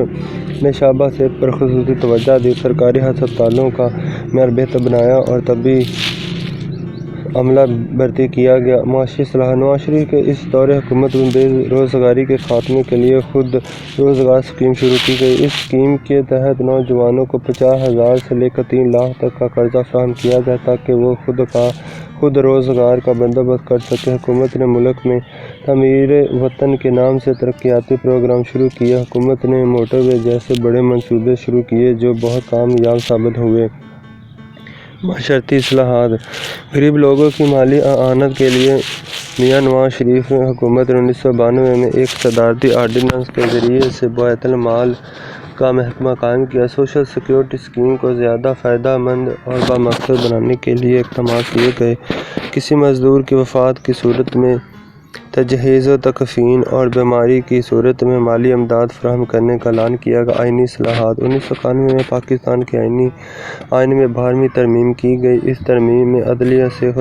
نے شعبہ صحت پر خصوصی توجہ دی، سرکاری ہسپتالوں کا معیار بہتر بنایا اور طبی عملہ بھرتی کیا گیا۔ معاشی اصلاحات۔ نواز شریف کے اس دور حکومت میں بے روزگاری کے خاتمے کے لیے خود روزگار اسکیم شروع کی گئی۔ اس اسکیم کے تحت نوجوانوں کو 50,000 سے لے کر 3 لاکھ تک کا قرضہ فراہم کیا گیا تاکہ وہ خود روزگار کا بندوبست کر سکیں۔ حکومت نے ملک میں تعمیر وطن کے نام سے ترقیاتی پروگرام شروع کیے۔ حکومت نے موٹر وے جیسے بڑے منصوبے شروع کیے جو بہت کامیاب ثابت ہوئے۔ معاشرتی اصلاحات۔ غریب لوگوں کی مالی اعانت کے لیے میاں نواز شریف حکومت نے 1992 میں ایک صدارتی آرڈیننس کے ذریعے سے بیت المال کا محکمہ قائم کیا۔ سوشل سیکورٹی اسکیم کو زیادہ فائدہ مند اور بامقصد بنانے کے لیے اقدامات کیے گئے۔ کسی مزدور کی وفات کی صورت میں تجہیز و تکفین اور بیماری کی صورت میں مالی امداد فراہم کرنے کا اعلان کیا گیا۔ آئینی اصلاحات۔ 1991 میں پاکستان کے آئین میں 12ویں ترمیم کی گئی۔ اس ترمیم میں عدلیہ سے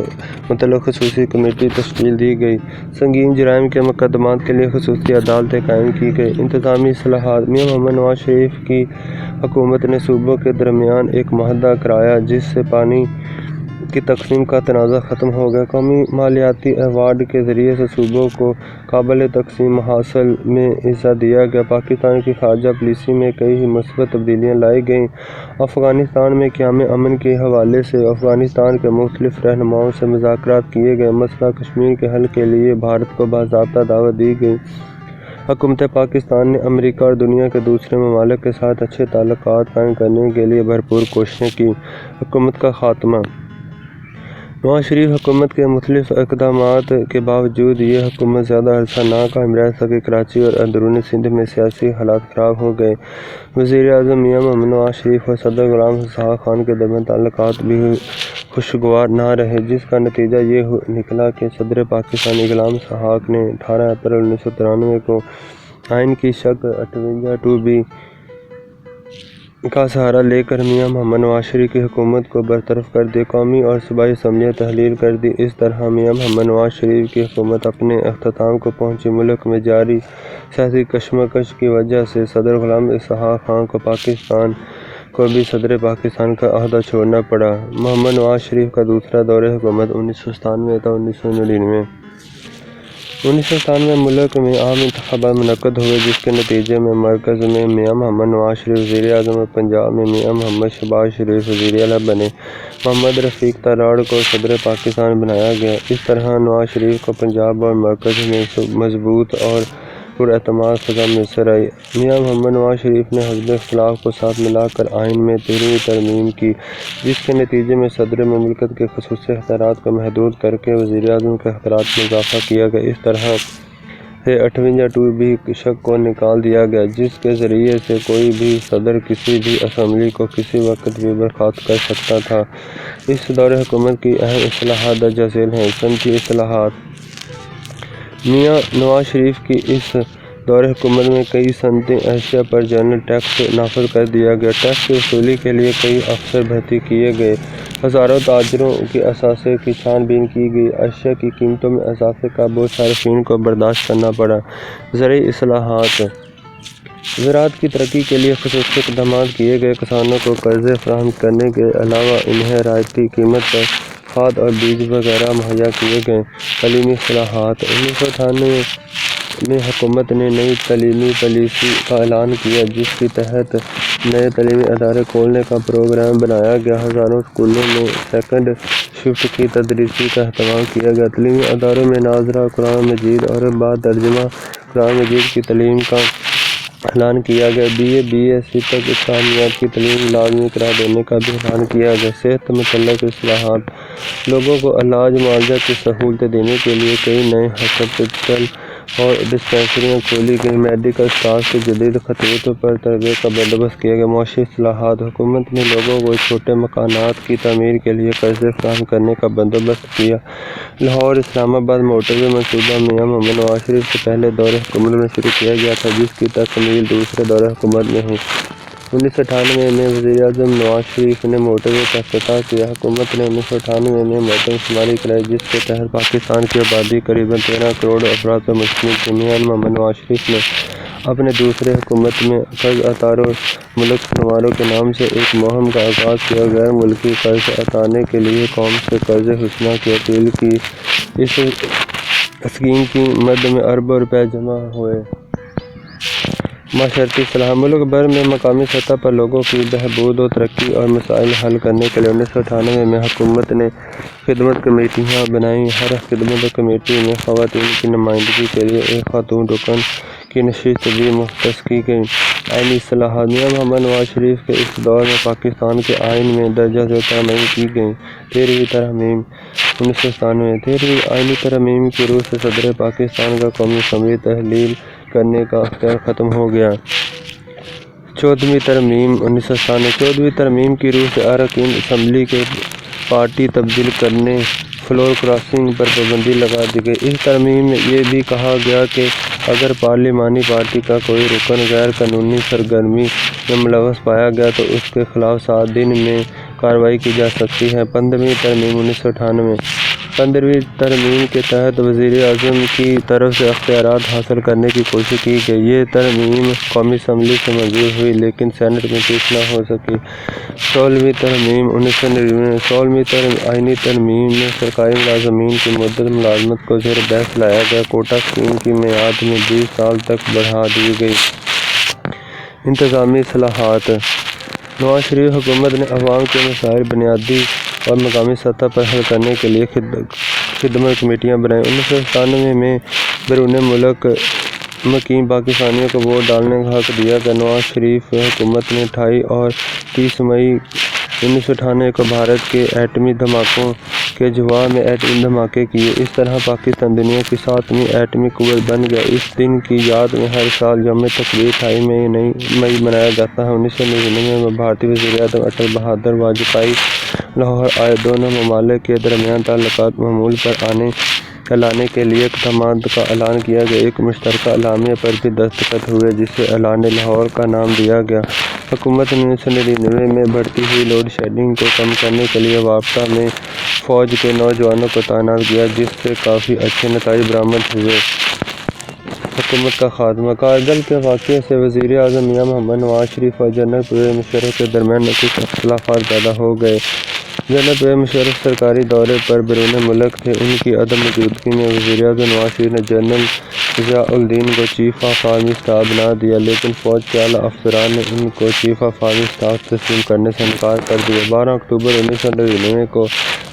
متعلق خصوصی کمیٹی تشکیل دی گئی۔ سنگین جرائم کے مقدمات کے لیے خصوصی عدالتیں قائم کی گئیں۔ انتظامی اصلاحات۔ میاں محمد نواز شریف کی حکومت نے صوبوں کے درمیان ایک معاہدہ کرایا جس سے پانی کی تقسیم کا تنازع ختم ہو گیا۔ قومی مالیاتی ایوارڈ کے ذریعے سے صوبوں کو قابل تقسیم محاصیل میں حصہ دیا گیا۔ پاکستان کی خارجہ پالیسی میں کئی مثبت تبدیلیاں لائی گئیں۔ افغانستان میں قیام امن کے حوالے سے افغانستان کے مختلف رہنماؤں سے مذاکرات کیے گئے۔ مسئلہ کشمیر کے حل کے لیے بھارت کو باضابطہ دعوت دی گئی۔ حکومت پاکستان نے امریکہ اور دنیا کے دوسرے ممالک کے ساتھ اچھے تعلقات قائم کرنے کے لیے بھرپور کوششیں کی۔ حکومت کا خاتمہ۔ نواز شریف حکومت کے مختلف اقدامات کے باوجود یہ حکومت زیادہ عرصہ نہ قائم رہ سکی۔ کراچی اور اندرون سندھ میں سیاسی حالات خراب ہو گئے۔ وزیر اعظم میاں محمد نواز شریف اور صدر غلام حسن اسحاق خان کے درمیان تعلقات بھی خوشگوار نہ رہے، جس کا نتیجہ یہ نکلا کہ صدر پاکستان غلام حسن اسحاق نے 18 اپریل 1993 کو آئین کی شکل 58(2)B کا سہارا لے کر میاں محمد نواز شریف کی حکومت کو برطرف کر دیا۔ قومی اور صوبائی اسمبلیاں تحلیل کر دیں۔ اس طرح میاں محمد نواز شریف کی حکومت اپنے اختتام کو پہنچی۔ ملک میں جاری سیاسی کشمکش کی وجہ سے صدر غلام حسن اسحاق خان کو بھی صدر پاکستان کا عہدہ چھوڑنا پڑا۔ محمد نواز شریف کا دوسرا دور حکومت 1997 تا 1999۔ 1997 میں ملک میں عام انتخابات منعقد ہوئے جس کے نتیجے میں مرکز میں میاں محمد نواز شریف وزیر اعظم اور پنجاب میں میاں محمد شہباز شریف وزیر اعلیٰ بنے۔ محمد رفیق تاڑ کو صدر پاکستان بنایا گیا۔ اس طرح نواز شریف کو پنجاب اور مرکز میں مضبوط اور پراعتماد فضا میسر آئی۔ میاں محمد نواز شریف نے حزب اختلاف کو ساتھ ملا کر آئین میں 13ویں ترمیم کی جس کے نتیجے میں صدر مملکت کے خصوصی اختیارات کو محدود کرکے وزیر اعظم کے اختیارات میں اضافہ کیا گیا۔ اس طرح سے 58(2)B شق کو نکال دیا گیا جس کے ذریعے سے کوئی بھی صدر کسی بھی اسمبلی کو کسی وقت بھی برخاست کر سکتا تھا۔ اس دور حکومت کی اہم اصلاحات درج ذیل ہیں۔ صنعتی اصلاحات۔ میاں نواز شریف کی اس دور حکومت میں کئی صنعتی اشیاء پر جنرل ٹیکس نافذ کر دیا گیا۔ ٹیکس کی وصولی کے لیے کئی افسر بھرتی کیے گئے۔ ہزاروں تاجروں کے اثاثے کی چھان بین کی گئی۔ اشیاء کی قیمتوں میں اضافے کا بوجھ صارفین کو برداشت کرنا پڑا۔ زرعی اصلاحات۔ زراعت کی ترقی کے لیے خصوصی اقدامات کیے گئے۔ کسانوں کو قرضے فراہم کرنے کے علاوہ انہیں رعایتی قیمت پر کھاد اور بیج وغیرہ مہیا کیے گئے۔ تعلیمی اصلاحات۔ 1998 میں حکومت نے نئی تعلیمی پالیسی کا اعلان کیا جس کے تحت نئے تعلیمی ادارے کھولنے کا پروگرام بنایا گیا۔ ہزاروں اسکولوں میں سیکنڈ شفٹ کی تدریس کا اہتمام کیا گیا۔ تعلیمی اداروں میں ناظرہ قرآن مجید اور بعد ترجمہ قرآن مجید کی تعلیم کا اعلان کیا گیا۔ BA/BSc تک اسلامیات کی تعلیم لازمی قرار دینے کا بھی اعلان کیا گیا۔ صحت سے متعلق اصلاحات۔ لوگوں کو علاج معالجہ کی سہولتیں دینے کے لیے کئی نئے ہاسپٹل اور ڈسپنسریاں کھولی گئیں، میڈیکل اسٹاف کے جدید خطوطوں پر تربیت کا بندوبست کیا گیا۔ معاشی اصلاحات: حکومت نے لوگوں کو چھوٹے مکانات کی تعمیر کے لیے قرضے فراہم کرنے کا بندوبست کیا۔ لاہور اسلام آباد موٹر وے منصوبہ میاں محمد نواز شریف کے پہلے دور حکومت میں شروع کیا گیا تھا، جس کی تکمیل دوسرے دور حکومت میں ہوئی۔ 1998 میں وزیر اعظم نواز شریف نے موٹر وے کا افتتاح کیا۔ حکومت نے 1998 میں مردم شماری کرائی، جس کے تحت پاکستان کی آبادی قریباً 13 کروڑ افراد پر مشتمل تھی۔ میاں محمد نواز شریف نے اپنے دوسرے حکومت میں قرض عطارو ملک سنوارو کے نام سے ایک مہم کا آغاز کیا۔ غیر ملکی قرض عطانے کے لیے قوم سے قرض حسنہ کی اپیل کی۔ اس اسکیم کی مد میں اربوں روپے جمع ہوئے۔ معاشرتی اصلاحات: ملک بھر میں مقامی سطح پر لوگوں کی بہبود و ترقی اور مسائل حل کرنے کے لیے 1998 میں حکومت نے خدمت کمیٹیاں بنائیں۔ ہر خدمت کمیٹی میں خواتین کی نمائندگی کے لیے ایک خاتون رکن کی نشست بھی مختص کی گئی۔ آئینی اصلاحات: میاں محمد نواز شریف کے اس دور میں پاکستان کے آئین میں درجہ ذیل ترامیم کی گئیں۔ 13ویں ترمیم: 1997 13ویں آئینی ترمیم کی روح سے صدر پاکستان کا قومی اسمبلی تحلیل کرنے کا اختیار ختم ہو گیا۔ 14ویں ترمیم: 1997 14ویں ترمیم کی روح سے اراکین اسمبلی کے پارٹی تبدیل کرنے، فلور کراسنگ پر پابندی لگا دی گئی۔ اس ترمیم میں یہ بھی کہا گیا کہ اگر پارلیمانی پارٹی کا کوئی رکن غیر قانونی سرگرمی میں ملوث پایا گیا تو اس کے خلاف 7 دن میں کارروائی کی جا سکتی ہے۔ 15ویں ترمیم: 1998 15ویں ترمیم کے تحت وزیر اعظم کی طرف سے اختیارات حاصل کرنے کی کوشش کی گئی۔ یہ ترمیم قومی اسمبلی سے منظور ہوئی لیکن سینیٹ میں پیش نہ ہو سکی۔ 16ویں ترمیم: 1999 16ویں آئینی ترمیم میں سرکاری ملازمین کی مدت ملازمت کو زیر بحث لایا گیا۔ کوٹا اسکیم کی میعاد میں 20 سال تک بڑھا دی گئی۔ انتظامی اصلاحات: نواز شریف حکومت نے عوام کے مسائل بنیادی اور مقامی سطح پر حل کرنے کے لیے خدمت کمیٹیاں بنائیں۔ 1997 میں بیرون ملک مقیم پاکستانیوں کو ووٹ ڈالنے کا حق دیا گیا۔ نواز شریف حکومت نے 28 اور 30 مئی 1998 کو بھارت کے ایٹمی دھماکوں کے جواب میں ایٹمی دھماکے کیے۔ اس طرح پاکستان دنیا کی 7ویں ایٹمی قوت بن گیا۔ اس دن کی یاد میں ہر سال یوم تقریر 28 مئی منایا جاتا ہے۔ 1999 میں بھارتی وزیر اعظم اٹل بہادر واجپئی لاہور آئے۔ دونوں ممالک کے درمیان تعلقات معمول پر لانے کے لیے اقدامات کا اعلان کیا گیا۔ ایک مشترکہ اعلامیہ پر بھی دستخط ہوئے جسے اعلان لاہور کا نام دیا گیا۔ حکومت نے 1999 میں بڑھتی ہوئی لوڈ شیڈنگ کو کم کرنے کے لیے رابطہ میں فوج کے نوجوانوں کو تعینات کیا، جس سے کافی اچھے نتائج برآمد ہوئے۔ حکومت کا خاتمہ: کارگل کے واقعے سے وزیر اعظم میاں محمد نواز شریف اور جنرل پرویز مشرف کے درمیان کچھ اختلافات پیدا ہو گئے۔ جنرل پرویز مشرف سرکاری دورے پر بیرون ملک تھے۔ ان کی عدم موجودگی میں وزیر اعظم نواز شریف نے جنرل ضیاء الدین کو چیف آف آرمی اسٹاف بنا دیا، لیکن فوج کے اعلیٰ افسران نے ان کو چیف آف آرمی اسٹاف تسلیم کرنے سے انکار کر دیا۔ 12 اکتوبر 1999 کو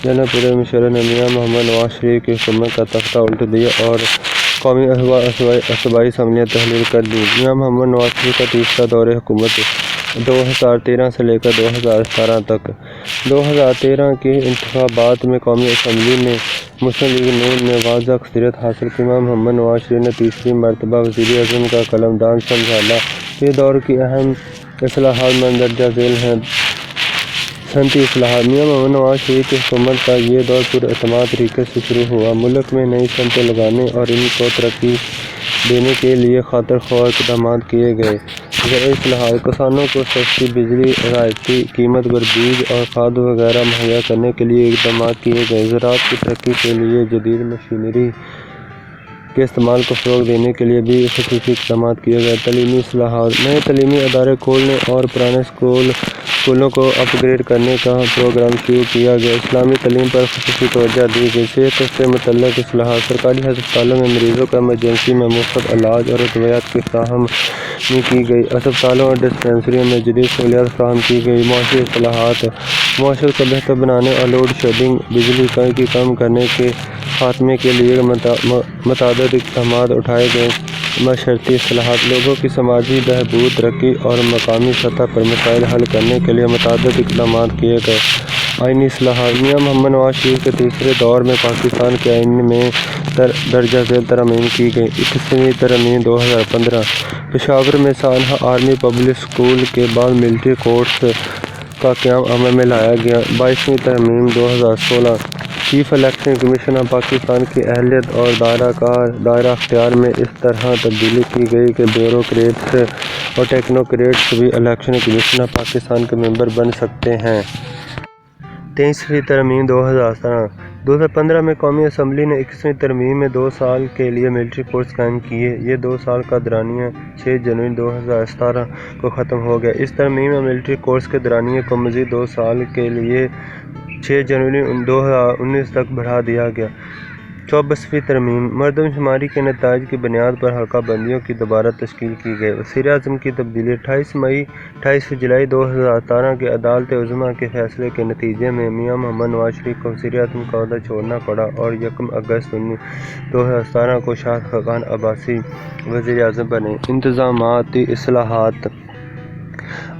جنرل پرویز مشرف نے میاں محمد نواز شریف کی حکومت کا تختہ الٹ دیا اور قومی صوبائی اسمبلیاں تحلیل کر دیں۔ میاں محمد نواز شریف کا تیسرا دور حکومت 2013 سے لے کر 2017 تک۔ 2013 کے انتخابات میں قومی اسمبلی میں مسلم لیگ نون نے واضح اکثریت حاصل کی۔ میاں محمد نواز شریف نے تیسری مرتبہ وزیر اعظم کا قلمدان سنبھالا۔ اس دور کی اہم اصلاحات مندرجہ ذیل ہیں۔ صنعتی اصلاحات: میاں محمد نواز شریف کی حکومت کا یہ دور پراعتماد طریقے سے شروع ہوا۔ ملک میں نئی صنعتیں لگانے اور ان کو ترقی دینے کے لیے خاطر خواہ اقدامات کیے گئے۔ زرعی اصلاحات: کسانوں کو سستی بجلی، رعایتی قیمت پر بیج اور کھاد وغیرہ مہیا کرنے کے لیے اقدامات کیے گئے۔ زراعت کی ترقی کے لیے جدید مشینری کے استعمال کو فروغ دینے کے لیے بھی خصوصی اقدامات کیے گئے۔ تعلیمی اصلاحات: نئے تعلیمی ادارے کھولنے اور پرانے اسکولوں کو اپ گریڈ کرنے کا پروگرام شروع کیا گیا۔ اسلامی تعلیم پر خصوصی توجہ دی گئی۔ صحت سے متعلق اصلاحات: سرکاری ہسپتالوں میں مریضوں کو ایمرجنسی میں مفت علاج اور ادویات کی فراہمی کی گئی۔ اسپتالوں اور ڈسپنسریوں میں جدید سہولیات فراہم کی گئی۔ معاشی اصلاحات: معیشت کو بہتر بنانے اور لوڈ شیڈنگ بجلی کی کم کرنے کے خاتمے کے لیے متعدد اقدامات اٹھائے گئے۔ معاشرتی اصلاحات: لوگوں کی سماجی بہبود، ترقی اور مقامی سطح پر مسائل حل کرنے کے لیے متعدد اقدامات کیے گئے۔ آئینی اصلاحات: میاں محمد نواز شریف کے تیسرے دور میں پاکستان کے آئین میں درجہ ذیل ترامیم کی گئی۔ 21ویں ترمیم 2015 پشاور میں سانحہ آرمی پبلک اسکول کے بعد ملٹری کورس کا قیام عمل میں لایا گیا۔ 22ویں ترمیم 2016 چیف الیکشن کمیشن پاکستان کی اہلیت اور دائرہ اختیار میں اس طرح تبدیلی کی گئی کہ بیوروکریٹس اور ٹیکنوکریٹس بھی الیکشن کمیشن پاکستان کے ممبر بن سکتے ہیں۔ 23ویں ترمیم 2015 میں قومی اسمبلی نے 21ویں ترمیم میں 2 سال کے لیے ملٹری کورس قائم کیے۔ یہ 2 سال کا دورانیہ 6 جنوری 2017 کو ختم ہو گیا۔ اس ترمیم میں ملٹری کورس کے دورانیے کو مزید 2 سال کے لیے 6 جنوری 2019 تک بڑھا دیا گیا۔ 24ویں ترمیم مردم شماری کے نتائج کی بنیاد پر حلقہ بندیوں کی دوبارہ تشکیل کی گئی۔ وزیر اعظم کی تبدیلی 28 جولائی 2017 کے عدالت عظمیٰ کے فیصلے کے نتیجے میں میاں محمد نواز شریف کو وزیر اعظم کا عہدہ چھوڑنا پڑا اور 1 اگست 2017 کو شاہد خاقان عباسی وزیر اعظم بنے۔ انتظامیاتی اصلاحات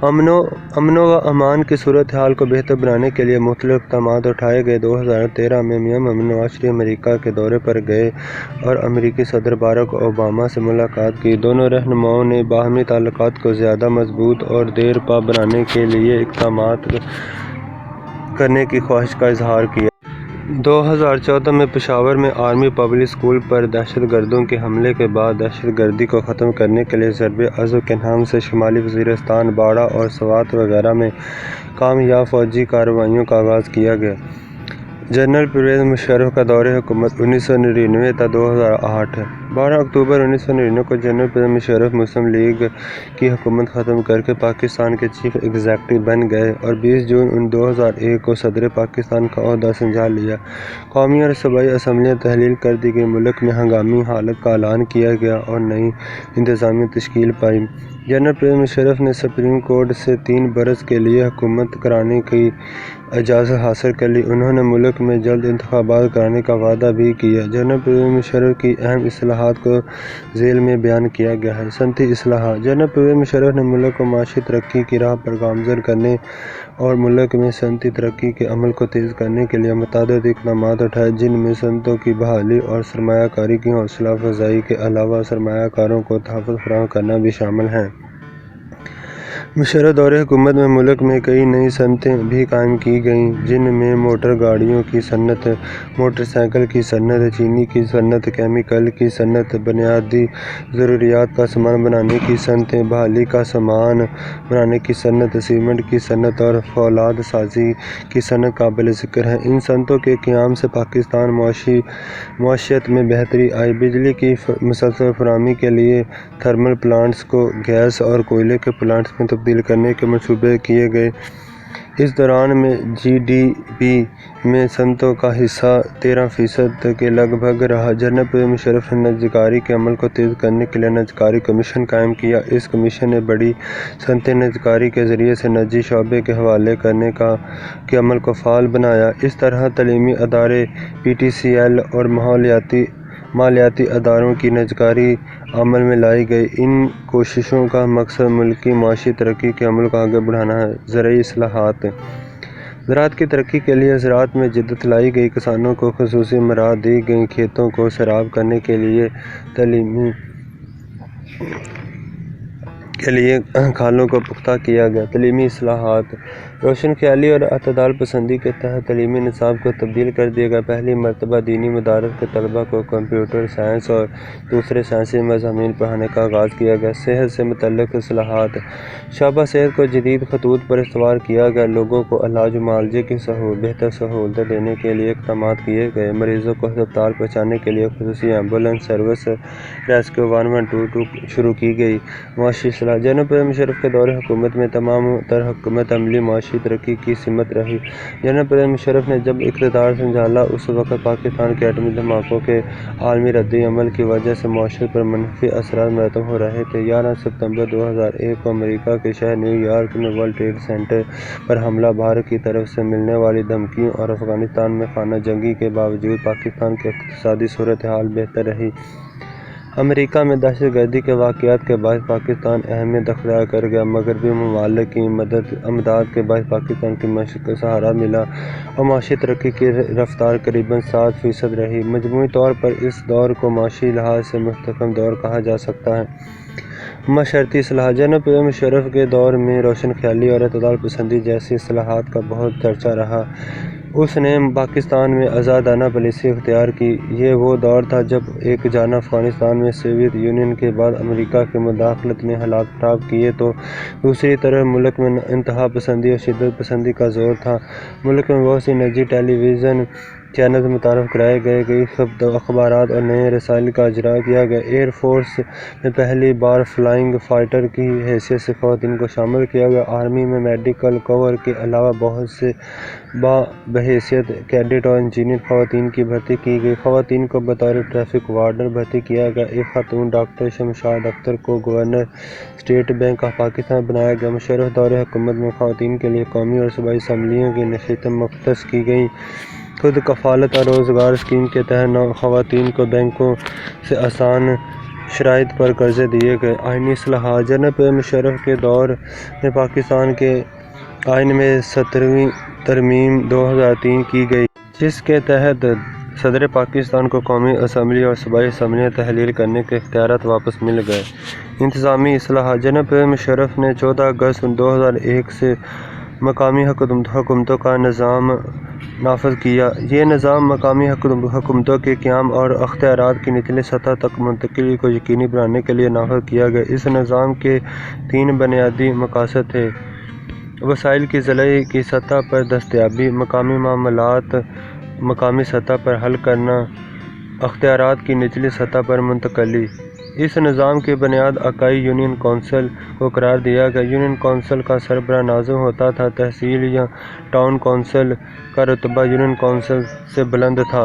امن و امان کی صورتحال کو بہتر بنانے کے لیے مختلف اقدامات اٹھائے گئے۔ 2013 میں میاں محمد نواز شریف امریکہ کے دورے پر گئے اور امریکی صدر باراک اوباما سے ملاقات کی۔ دونوں رہنماؤں نے باہمی تعلقات کو زیادہ مضبوط اور دیرپا بنانے کے لیے اقدامات کرنے کی خواہش کا اظہار کیا۔ 2014 میں پشاور میں آرمی پبلک اسکول پر دہشت گردوں کے حملے کے بعد دہشت گردی کو ختم کرنے کے لیے ضرب عضو کے نام سے شمالی وزیرستان، باڑہ اور سوات وغیرہ میں کامیاب فوجی کارروائیوں کا آغاز کیا گیا۔ جنرل پرویز مشرف کا دور حکومت 1999 تا 2008 12 اکتوبر 1999 کو جنرل پرویز مشرف مسلم لیگ کی حکومت ختم کر کے پاکستان کے چیف ایگزیکٹو بن گئے اور 20 جون 2001 کو صدر پاکستان کا عہدہ سنبھال لیا۔ قومی اور صوبائی اسمبلیاں تحلیل کر دی گئیں، ملک میں ہنگامی حالت کا اعلان کیا گیا اور نئی انتظامیہ تشکیل پائی۔ جنرل پرویز مشرف نے سپریم کورٹ سے 3 برس کے لیے حکومت کرانے کی اجازت حاصل کر لی۔ انہوں نے ملک میں جلد انتخابات کرانے کا وعدہ بھی کیا۔ جنرل پرویز مشرف کی اہم اصلاحات کو ذیل میں بیان کیا گیا ہے۔ صنعتی اصلاحات جنرل پرویز مشرف نے ملک کو معاشی ترقی کی راہ پر گامزن کرنے اور ملک میں صنعتی ترقی کے عمل کو تیز کرنے کے لیے متعدد اقدامات اٹھائے، جن میں صنعتوں کی بحالی اور سرمایہ کاری کی حوصلہ افزائی کے علاوہ سرمایہ کاروں کو تحفظ فراہم کرنا بھی شامل ہے۔ مشرف دور حکومت میں ملک میں کئی نئی صنعتیں بھی قائم کی گئیں، جن میں موٹر گاڑیوں کی صنعت، موٹر سائیکل کی صنعت، چینی کی صنعت، کیمیکل کی صنعت، بنیادی ضروریات کا سامان بنانے کی صنعتیں، بحالی کا سامان بنانے کی صنعت، سیمنٹ کی صنعت اور فولاد سازی کی صنعت قابل ذکر ہیں۔ ان صنعتوں کے قیام سے پاکستان معیشت میں بہتری آئی۔ بجلی کی مسلسل فراہمی کے لیے تھرمل پلانٹس کو گیس اور کوئلے کے پلانٹس میں تبدیل کرنے کے منصوبے کیے گئے۔ اس دوران میں جی ڈی پی میں صنعتوں کا حصہ 13% کے لگ بھگ رہا۔ جنرل پرویز مشرف نے نجی کاری کے عمل کو تیز کرنے کے لیے نجی کاری کمیشن قائم کیا۔ اس کمیشن نے بڑی صنعتیں نجی کاری کے ذریعے سے نجی شعبے کے حوالے کرنے کے عمل کو فعال بنایا۔ اس طرح تعلیمی ادارے، پی ٹی سی ایل اور مالیاتی اداروں کی نجی کاری عمل میں لائی گئی۔ ان کوششوں کا مقصد ملکی معاشی ترقی کے عمل کو آگے بڑھانا ہے۔ زرعی اصلاحات زراعت کی ترقی کے لیے زراعت میں جدت لائی گئی، کسانوں کو خصوصی مراعات دی گئیں، کھیتوں کو سیراب کرنے کے لیے کھالوں کو پختہ کیا گیا۔ تعلیمی اصلاحات روشن خیالی اور اعتدال پسندی کے تحت تعلیمی نصاب کو تبدیل کر دیا گیا۔ پہلی مرتبہ دینی مدارس کے طلباء کو کمپیوٹر سائنس اور دوسرے سائنسی مضامین پڑھانے کا آغاز کیا گیا۔ صحت سے متعلق اصلاحات شعبہ صحت کو جدید خطوط پر استوار کیا گیا۔ لوگوں کو علاج و معالجے کی بہتر سہولتیں دینے کے لیے اقدامات کیے گئے۔ مریضوں کو ہسپتال پہنچانے کے لیے خصوصی ایمبولینس سروس ریسکیو 112 شروع کی گئی۔ معاشی اصلاحات جنرل پرویز مشرف کے دور حکومت میں تمام تر حکمت عملی معاشی ترقی کی سمت رہی۔ جنرل پرویز مشرف نے جب اقتدار سنبھالا اس وقت پاکستان کے ایٹمی دھماکوں کے عالمی رد عمل کی وجہ سے معیشت پر منفی اثرات مرتب ہو رہے تھے۔ 11 ستمبر 2001 کو امریکہ کے شہر نیو یارک میں ورلڈ ٹریڈ سینٹر پر حملہ بھارت کی طرف سے ملنے والی دھمکیوں اور افغانستان میں خانہ جنگی کے باوجود پاکستان کی اقتصادی صورتحال بہتر رہی۔ امریکہ میں دہشت گردی کے واقعات کے باعث پاکستان اہمیت اختیار کر گیا۔ مغربی ممالک کی امداد کے باعث پاکستان کی معیشت کو سہارا ملا اور معاشی ترقی کی رفتار قریباً 7% رہی۔ مجموعی طور پر اس دور کو معاشی لحاظ سے مستحکم دور کہا جا سکتا ہے۔ معاشرتی اصلاحات: جناب پرویز مشرف کے دور میں روشن خیالی اور اعتدال پسندی جیسی اصلاحات کا بہت چرچا رہا۔ اس نے پاکستان میں آزادانہ پالیسی اختیار کی۔ یہ وہ دور تھا جب ایک جانب افغانستان میں سوویت یونین کے بعد امریکہ کی مداخلت نے حالات خراب کیے تو دوسری طرف ملک میں انتہا پسندی اور شدت پسندی کا زور تھا۔ ملک میں بہت سی نجی ٹیلی ویژن چینلز متعارف کرائے گئے، کئی اخبارات اور نئے رسائل کا اجراء کیا گیا۔ ایئر فورس میں پہلی بار فلائنگ فائٹر کی حیثیت سے خواتین کو شامل کیا گیا۔ آرمی میں میڈیکل کور کے علاوہ بہت سے بحیثیت کیڈٹ اور انجینئر خواتین کی بھرتی کی گئی۔ خواتین کو بطور ٹریفک وارڈن بھرتی کیا گیا۔ ایک خاتون ڈاکٹر شمشاد اختر کو governor state bank of Pakistan بنایا گیا۔ مشرف دور حکومت میں خواتین کے لیے قومی اور صوبائی اسمبلیوں کی نشستیں مختص کی گئیں۔ خود کفالت اور روزگار اسکیم کے تحت خواتین کو بینکوں سے آسان شرائط پر قرضے دیے گئے۔ آئینی اصلاحات: جناب پرویز مشرف کے دور میں پاکستان کے آئین میں 17ویں ترمیم 2003 کی گئی، جس کے تحت صدر پاکستان کو قومی اسمبلی اور صوبائی اسمبلیاں تحلیل کرنے کے اختیارات واپس مل گئے۔ انتظامی اصلاحات: جناب پرویز مشرف نے 14 اگست 2001 سے مقامی حکومتوں کا نظام نافذ کیا۔ یہ نظام مقامی حکومتوں کے قیام اور اختیارات کی نچلی سطح تک منتقلی کو یقینی بنانے کے لیے نافذ کیا گیا۔ اس نظام کے 3 بنیادی مقاصد تھے: وسائل کی ضلعی کی سطح پر دستیابی، مقامی معاملات مقامی سطح پر حل کرنا، اختیارات کی نچلی سطح پر منتقلی۔ اس نظام کی بنیاد اکائی یونین کونسل کو قرار دیا گیا۔ یونین کونسل کا سربراہ ناظم ہوتا تھا۔ تحصیل یا ٹاؤن کونسل کا رتبہ یونین کونسل سے بلند تھا۔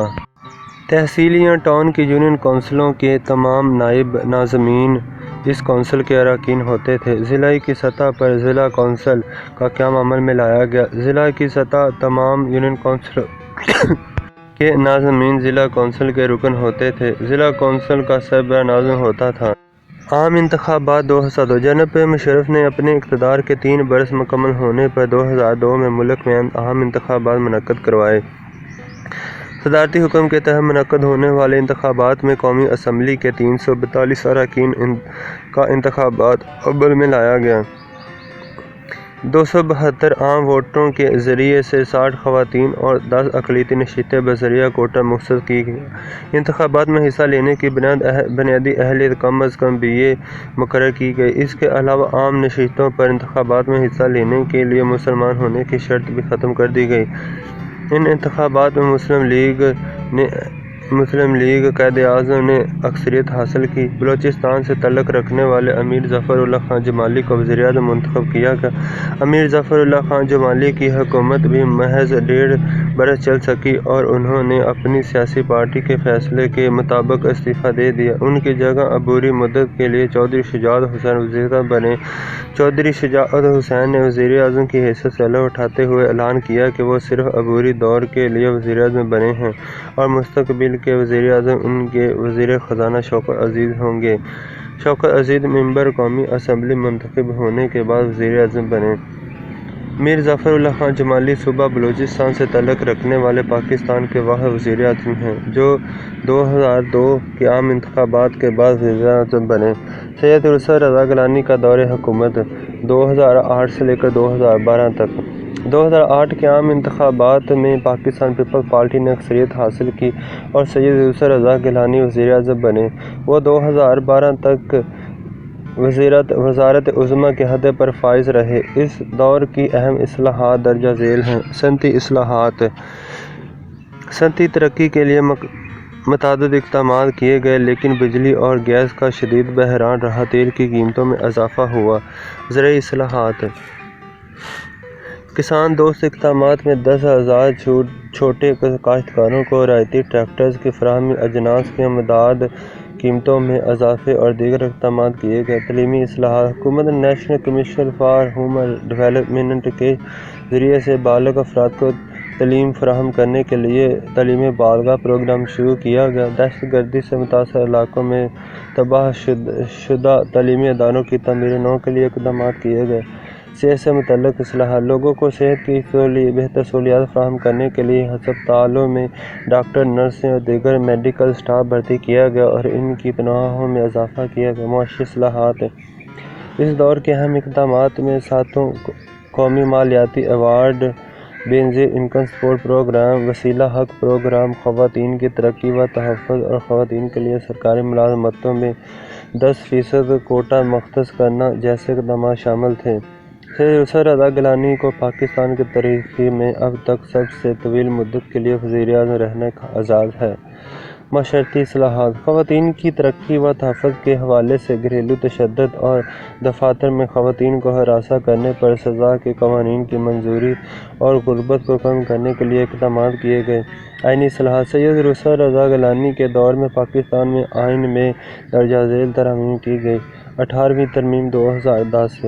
تحصیل یا ٹاؤن کی یونین کونسلوں کے تمام نائب ناظمین اس کونسل کے اراکین ہوتے تھے۔ ضلعی کی سطح پر ضلع کونسل کا قیام عمل میں لایا گیا۔ ضلع کی سطح تمام یونین کونسلوں کے ناظمین ضلع کونسل کے رکن ہوتے تھے۔ ضلع کونسل کا سربراہ ناظم ہوتا تھا۔ عام انتخابات 2002: جناب پرویز مشرف نے اپنے اقتدار کے 3 برس مکمل ہونے پر 2002 میں ملک میں عام انتخابات منعقد کروائے۔ صدارتی حکم کے تحت منعقد ہونے والے انتخابات میں قومی اسمبلی کے 342 اراکین کا انتخاب عمل میں لایا گیا۔ 272 عام ووٹوں کے ذریعے سے 60 خواتین اور 10 اقلیتی نشستیں بذریعہ کوٹہ مختص کی گئیں۔ انتخابات میں حصہ لینے کی بنیادی اہلیت کم از کم BA مقرر کی گئی۔ اس کے علاوہ عام نشستوں پر انتخابات میں حصہ لینے کے لیے مسلمان ہونے کی شرط بھی ختم کر دی گئی۔ ان انتخابات میں مسلم لیگ قائداعظم نے اکثریت حاصل کی۔ بلوچستان سے تعلق رکھنے والے امیر ظفر اللہ خان جمالی کو وزیر اعظم منتخب کیا گیا۔ امیر ظفر اللہ خان جمالی کی حکومت بھی محض 1.5 برس چل سکی اور انہوں نے اپنی سیاسی پارٹی کے فیصلے کے مطابق استعفیٰ دے دیا۔ ان کی جگہ عبوری مدت کے لیے چودھری شجاعت حسین وزیر اعظم بنے۔ چودھری شجاعت حسین نے وزیر اعظم کی حیثیت سے الگ اٹھاتے ہوئے اعلان کیا کہ وہ صرف عبوری دور کے لیے وزیر اعظم بنے ہیں اور مستقبل کے وزیر اعظم ان کے وزیر خزانہ شوکت عزیز ہوں گے۔ شوکت عزیز ممبر قومی اسمبلی منتخب ہونے کے بعد وزیر اعظم بنے۔ میر ظفر اللہ خان جمالی صوبہ بلوچستان سے تعلق رکھنے والے پاکستان کے واحد وزیر اعظم ہیں جو 2002 کے عام انتخابات کے بعد وزیر اعظم بنے۔ سید یوسف رضا گیلانی کا دور حکومت 2008 سے لے کر 2012 تک۔ 2008 کے عام انتخابات میں پاکستان پیپلز پارٹی نے اکثریت حاصل کی اور سید یوسف رضا گیلانی وزیر اعظم بنے۔ وہ 2012 تک وزارت عظمیٰ کے عہدے پر فائز رہے۔ اس دور کی اہم اصلاحات درج ذیل ہیں: صنعتی اصلاحات: صنعتی ترقی کے لیے متعدد اقدامات کیے گئے لیکن بجلی اور گیس کا شدید بحران رہا۔ تیل کی قیمتوں میں اضافہ ہوا۔ زرعی اصلاحات: کسان دوست اقدامات میں 10,000 چھوٹے کاشتکاروں کو رعایتی ٹریکٹرز کی فراہمی، اجناس کی امداد، قیمتوں میں اضافے اور دیگر اقدامات کیے گئے۔ تعلیمی اصلاحات: حکومت نے national commission for human development کے ذریعے سے بالغ افراد کو تعلیم فراہم کرنے کے لیے تعلیم بالغ پروگرام شروع کیا گیا۔ دہشت گردی سے متاثرہ علاقوں میں تباہ شدہ تعلیمی اداروں کی تعمیر نو کے لیے اقدامات کیے گئے۔ صحت سے متعلق اصلاحات: لوگوں کو صحت کی بہتر سہولیات فراہم کرنے کے لیے ہسپتالوں میں ڈاکٹر، نرسیں اور دیگر میڈیکل اسٹاف بھرتی کیا گیا اور ان کی تنخواہوں میں اضافہ کیا گیا۔ معاشی اصلاحات: اس دور کے اہم اقدامات میں ساتواں قومی مالیاتی ایوارڈ، بے نظیر انکم سپورٹ پروگرام، وسیلہ حق پروگرام، خواتین کی ترقی و تحفظ اور خواتین کے لیے سرکاری ملازمتوں میں 10% کوٹا مختص کرنا جیسے اقدامات شامل تھے۔ سید یوسف رضا گیلانی کو پاکستان کی تاریخ میں اب تک سب سے طویل مدت کے لیے وزیر اعظم رہنے کا اعزاز ہے۔ معاشرتی اصلاحات: خواتین کی ترقی و تحفظ کے حوالے سے گھریلو تشدد اور دفاتر میں خواتین کو ہراساں کرنے پر سزا کے قوانین کی منظوری اور غربت کو کم کرنے کے لیے اقدامات کیے گئے۔ آئینی اصلاحات: سید یوسف رضا گیلانی کے دور میں پاکستان میں آئین میں درجہ ذیل ترامیم کی گئیں۔ 18ویں ترمیم 2010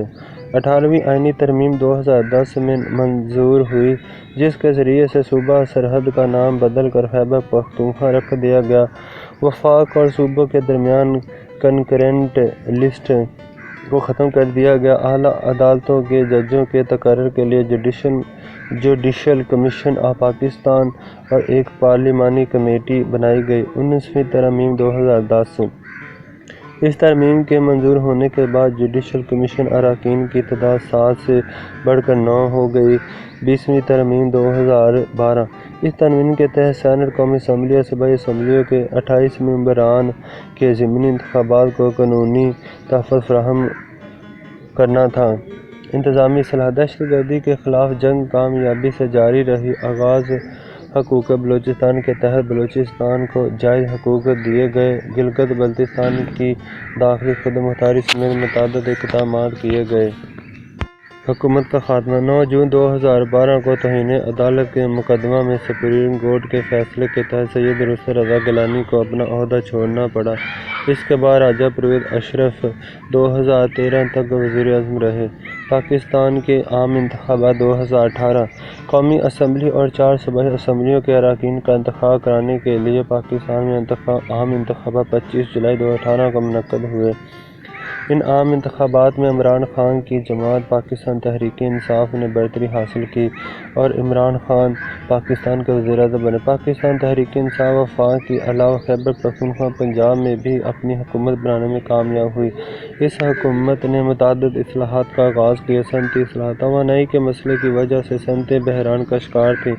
18ویں آئینی ترمیم 2010 میں منظور ہوئی، جس کے ذریعے سے صوبہ سرحد کا نام بدل کر خیبر پختونخوا رکھ دیا گیا۔ وفاق اور صوبوں کے درمیان کنکرنٹ لسٹ کو ختم کر دیا گیا۔ اعلیٰ عدالتوں کے ججوں کے تقرر کے لیے جوڈیشل کمیشن آف پاکستان اور ایک پارلیمانی کمیٹی بنائی گئی۔ 19ویں ترمیم 2010 اس ترمیم کے منظور ہونے کے بعد جوڈیشل کمیشن اراکین کی تعداد 7 سے بڑھ کر 9 ہو گئی۔ 20ویں ترمیم 2012 اس ترمیم کے تحت سینٹ، قومی اسمبلی اور صوبائی اسمبلیوں کے 28 ممبران کے ضمنی انتخابات کو قانونی تحفظ فراہم کرنا تھا۔ انتظامی اصلاحات: دہشت گردی کے خلاف جنگ کامیابی سے جاری رہی۔ آغاز حقوق بلوچستان کے تحت بلوچستان کو جائز حقوق دیے گئے۔ گلگت بلتستان کی داخلی خود مختاری سمیت متعدد اقدامات کیے گئے۔ حکومت کا خاتمہ: 9 جون 2012 کو توہین عدالت کے مقدمہ میں سپریم کورٹ کے فیصلے کے تحت سید یوسف رضا گیلانی کو اپنا عہدہ چھوڑنا پڑا۔ اس کے بعد راجہ پرویز اشرف 2013 تک وزیر اعظم رہے۔ پاکستان کے عام انتخابات 2018: قومی اسمبلی اور 4 صوبائی اسمبلیوں کے اراکین کا انتخاب کرانے کے لیے پاکستان میں عام انتخابات 25 جولائی 2018 کو منعقد ہوئے۔ ان عام انتخابات میں عمران خان کی جماعت پاکستان تحریک انصاف نے برتری حاصل کی اور عمران خان پاکستان کے وزیر اعظم بنے۔ پاکستان تحریک انصاف وفاق کے علاوہ خیبر پختونخوا پنجاب میں بھی اپنی حکومت بنانے میں کامیاب ہوئی۔ اس حکومت نے متعدد اصلاحات کا آغاز کیا۔ صنعتی اصلاحات: توانائی کے مسئلے کی وجہ سے صنعتیں بحران کا شکار تھیں۔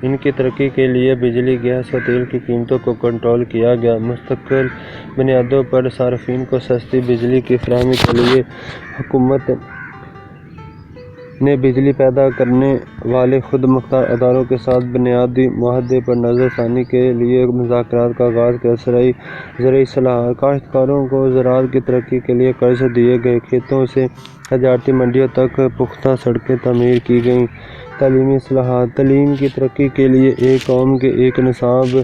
ان کی ترقی کے لیے بجلی، گیس و تیل کی قیمتوں کو کنٹرول کیا گیا۔ مستقل بنیادوں پر صارفین کو سستی بجلی کی فراہمی کے لیے حکومت نے بجلی پیدا کرنے والے خود مختار اداروں کے ساتھ بنیادی معاہدے پر نظر ثانی کے لیے مذاکرات کا آغاز کیا۔ زرعی اصلاحات: کاشتکاروں کو زراعت کی ترقی کے لیے قرض دیے گئے۔ کھیتوں سے تجارتی منڈیوں تک پختہ سڑکیں تعمیر کی گئیں۔ تعلیمی اصلاحات: تعلیم کی ترقی کے لیے ایک قوم کے ایک نصاب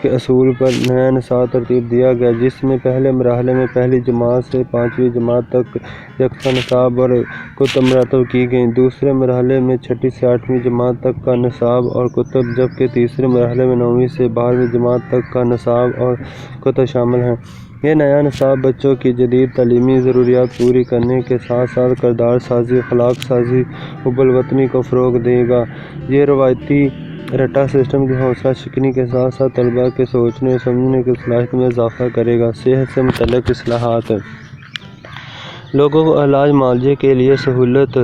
کے اصول پر نیا نصاب ترتیب دیا گیا، جس میں پہلے مرحلے میں پہلی جماعت سے 5ویں جماعت تک یکساں نصاب اور کتب مرتب کی گئیں۔ دوسرے مرحلے میں 6 سے 8ویں جماعت تک کا نصاب اور کتب، جبکہ تیسرے مرحلے میں 9ویں سے 12ویں جماعت تک کا نصاب اور کتب شامل ہیں۔ یہ نیا نصاب بچوں کی جدید تعلیمی ضروریات پوری کرنے کے ساتھ ساتھ کردار سازی، اخلاق سازی، حب الوطنی کو فروغ دے گا۔ یہ روایتی رٹا سسٹم کی حوصلہ شکنی کے ساتھ ساتھ طلباء کے سوچنے اور سمجھنے کی صلاحیت میں اضافہ کرے گا۔ صحت سے متعلق اصلاحات: لوگوں کو علاج معالجے کے لیے سہولت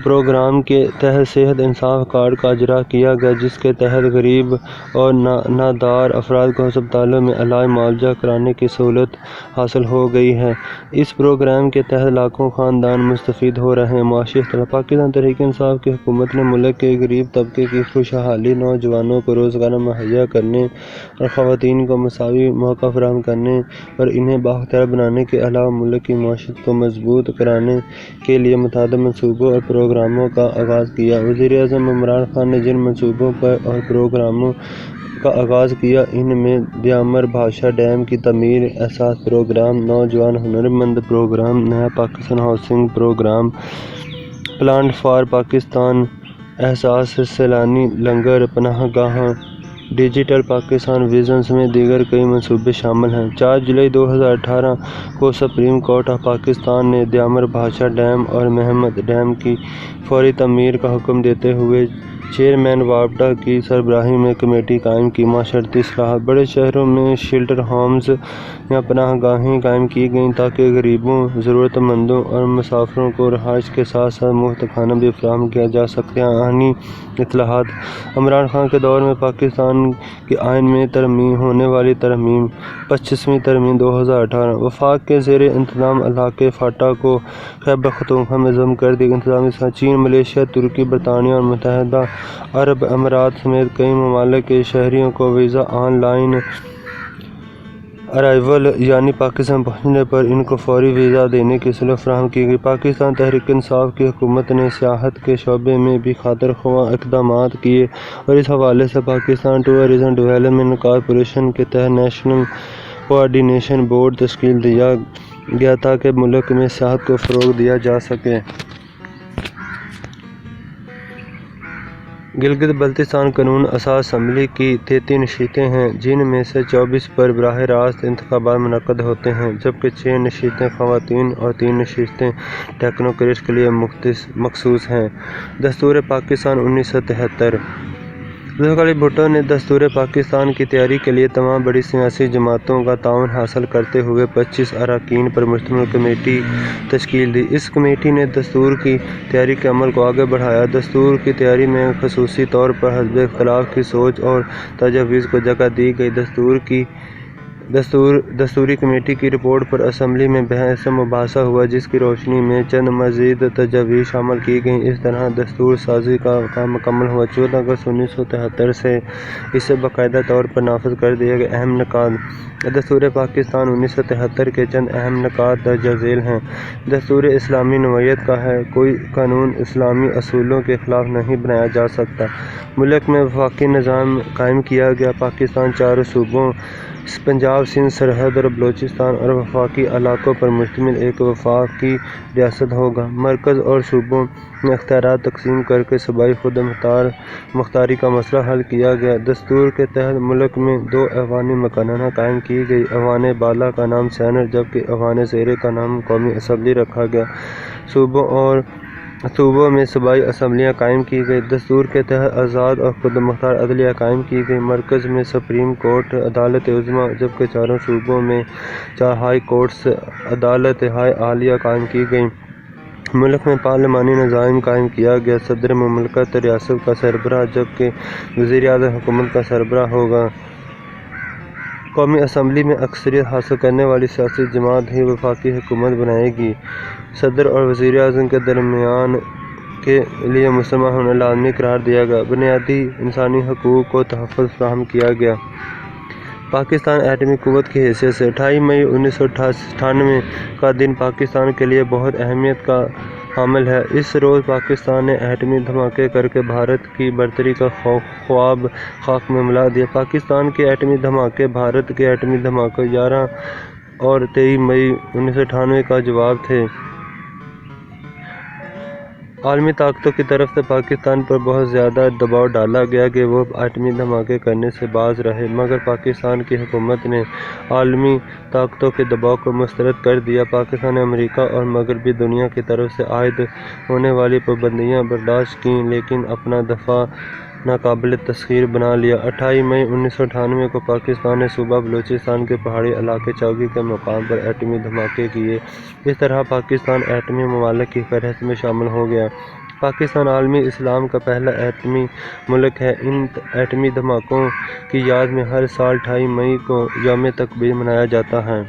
پروگرام کے تحت صحت انصاف کارڈ کا اجرا کیا گیا، جس کے تحت غریب اور نادار افراد کو ہسپتالوں میں علاج معالجہ کرانے کی سہولت حاصل ہو گئی ہے۔ اس پروگرام کے تحت لاکھوں خاندان مستفید ہو رہے ہیں۔ معاشی اصلاحات: پاکستان تحریک انصاف کی حکومت نے ملک کے غریب طبقے کی خوشحالی، نوجوانوں کو روزگار مہیا کرنے اور خواتین کو مساوی مواقع فراہم کرنے اور انہیں بااختیار بنانے کے علاوہ ملک کی معیشت کو مضبوط کرنے کے لیے متعدد منصوبوں اور پروگراموں کا آغاز کیا۔ وزیر اعظم عمران خان نے جن منصوبوں اور پروگراموں کا آغاز کیا، ان میں دیامر بھاشا ڈیم کی تعمیر، احساس پروگرام، نوجوان ہنرمند پروگرام، نیا Pakistan housing program, plan for Pakistan, Ehsaas Saylani لنگر پناہ گاہیں ڈیجیٹل پاکستان ویژن سمیت دیگر کئی منصوبے شامل ہیں۔ 4 جولائی 2018 کو سپریم کورٹ آف پاکستان نے دیامر بھاشا ڈیم اور محمد ڈیم کی فوری تعمیر کا حکم دیتے ہوئے چیئرمین وابڈا کی سربراہی میں کمیٹی قائم کی۔ معاشرتی اصلاحات: بڑے شہروں میں شیلٹر ہومز یا پناہ گاہیں قائم کی گئیں تاکہ غریبوں، ضرورت مندوں اور مسافروں کو رہائش کے ساتھ ساتھ مفت کھانا بھی فراہم کیا جا سکے۔ آئینی اصلاحات: عمران خان کے دور میں پاکستان کے آئین میں ہونے والی ترمیم 25ویں ترمیم 2018۔ وفاق کے زیر انتظام علاقے فاٹا کو خیبر پختونخوا میں ضم کر دیا گیا۔ انتظامی اصلاحات: چین، ملائیشیا، ترکی، برطانیہ اور متحدہ عرب امارات سمیت کئی ممالک کے شہریوں کو ویزا آن لائن ارائیول یعنی پاکستان پہنچنے پر ان کو فوری ویزا دینے کی سہولت فراہم کی گئی۔ پاکستان تحریک انصاف کی حکومت نے سیاحت کے شعبے میں بھی خاطر خواہ اقدامات کیے اور اس حوالے سے پاکستان ٹورزم ڈیولپمنٹ کارپوریشن کے تحت نیشنل کوآرڈینیشن بورڈ تشکیل دیا گیا تاکہ ملک میں سیاحت کو فروغ دیا جا سکے۔ گلگت بلتستان قانون اساس اسمبلی کی 33 نشستیں ہیں، جن میں سے 24 پر براہ راست انتخابات منعقد ہوتے ہیں، جبکہ 6 نشستیں خواتین اور 3 نشستیں ٹیکنوکریٹس کے لیے مخصوص ہیں۔ دستور پاکستان 1973: ذوالفقار علی بھٹو نے دستور پاکستان کی تیاری کے لیے تمام بڑی سیاسی جماعتوں کا تعاون حاصل کرتے ہوئے 25 اراکین پر مشتمل کمیٹی تشکیل دی۔ اس کمیٹی نے دستور کی تیاری کے عمل کو آگے بڑھایا۔ دستور کی تیاری میں خصوصی طور پر حزب اختلاف کی سوچ اور تجاویز کو جگہ دی گئی۔ دستوری کمیٹی کی رپورٹ پر اسمبلی میں بحث مباحثہ ہوا، جس کی روشنی میں چند مزید تجاویز شامل کی گئیں۔ اس طرح دستور سازی کا کام مکمل ہوا۔ 14 اگست 1973 سے اسے باقاعدہ طور پر نافذ کر دیا گیا۔ اہم نکات: دستور پاکستان 1973 کے چند اہم نکات درج ذیل ہیں۔ دستور اسلامی نوعیت کا ہے۔ کوئی قانون اسلامی اصولوں کے خلاف نہیں بنایا جا سکتا۔ ملک میں وفاقی نظام قائم کیا گیا۔ پاکستان 4 صوبوں پنجاب، سندھ، سرحد اور بلوچستان اور وفاقی علاقوں پر مشتمل ایک وفاقی ریاست ہوگا۔ مرکز اور صوبوں میں اختیارات تقسیم کر کے صوبائی خود مختاری کا مسئلہ حل کیا گیا۔ دستور کے تحت ملک میں 2 ایوان مقننہ قائم کی گئی۔ ایوان بالا کا نام سینٹ جبکہ ایوان زیریں کا نام قومی اسمبلی رکھا گیا۔ صوبوں میں صوبائی اسمبلیاں قائم کی گئیں۔ دستور کے تحت آزاد اور خود مختار عدلیہ قائم کی گئی۔ مرکز میں سپریم کورٹ، عدالت عظمیٰ، جبکہ 4 صوبوں میں 4 ہائی کورٹس، عدالتیں عالیہ قائم کی گئیں۔ ملک میں پارلیمانی نظام قائم کیا گیا۔ صدر مملکت ریاست کا سربراہ جبکہ وزیر اعظم حکومت کا سربراہ ہوگا۔ قومی اسمبلی میں اکثریت حاصل کرنے والی سیاسی جماعت ہی وفاقی حکومت بنائے گی۔ صدر اور وزیر اعظم کے درمیان کے لیے مسلمان ہونا لازمی قرار دیا گیا۔ بنیادی انسانی حقوق کو تحفظ فراہم کیا گیا۔ پاکستان ایٹمی قوت کی حیثیت سے 28 مئی 1998 کا دن پاکستان کے لیے بہت اہمیت کا حامل ہے۔ اس روز پاکستان نے ایٹمی دھماکے کر کے بھارت کی برتری کا خواب خاک میں ملا دیا۔ پاکستان کے ایٹمی دھماکے بھارت کے ایٹمی دھماکوں 11 اور 23 مئی 1998 کا جواب تھے۔ عالمی طاقتوں کی طرف سے پاکستان پر بہت زیادہ دباؤ ڈالا گیا کہ وہ ایٹمی دھماکے کرنے سے باز رہے، مگر پاکستان کی حکومت نے عالمی طاقتوں کے دباؤ کو مسترد کر دیا۔ پاکستان نے امریکہ اور مغربی دنیا کی طرف سے عائد ہونے والی پابندیاں برداشت کیں لیکن اپنا دفاع ناقابل تسخیر بنا لیا۔ 28 مئی 1998 کو پاکستان نے صوبہ بلوچستان کے پہاڑی علاقے چوکی کے مقام پر ایٹمی دھماکے کیے۔ اس طرح پاکستان ایٹمی ممالک کی فہرست میں شامل ہو گیا۔ پاکستان عالمی اسلام کا پہلا ایٹمی ملک ہے۔ ان ایٹمی دھماکوں کی یاد میں ہر سال 28 مئی کو یوم تقبیر منایا جاتا ہے۔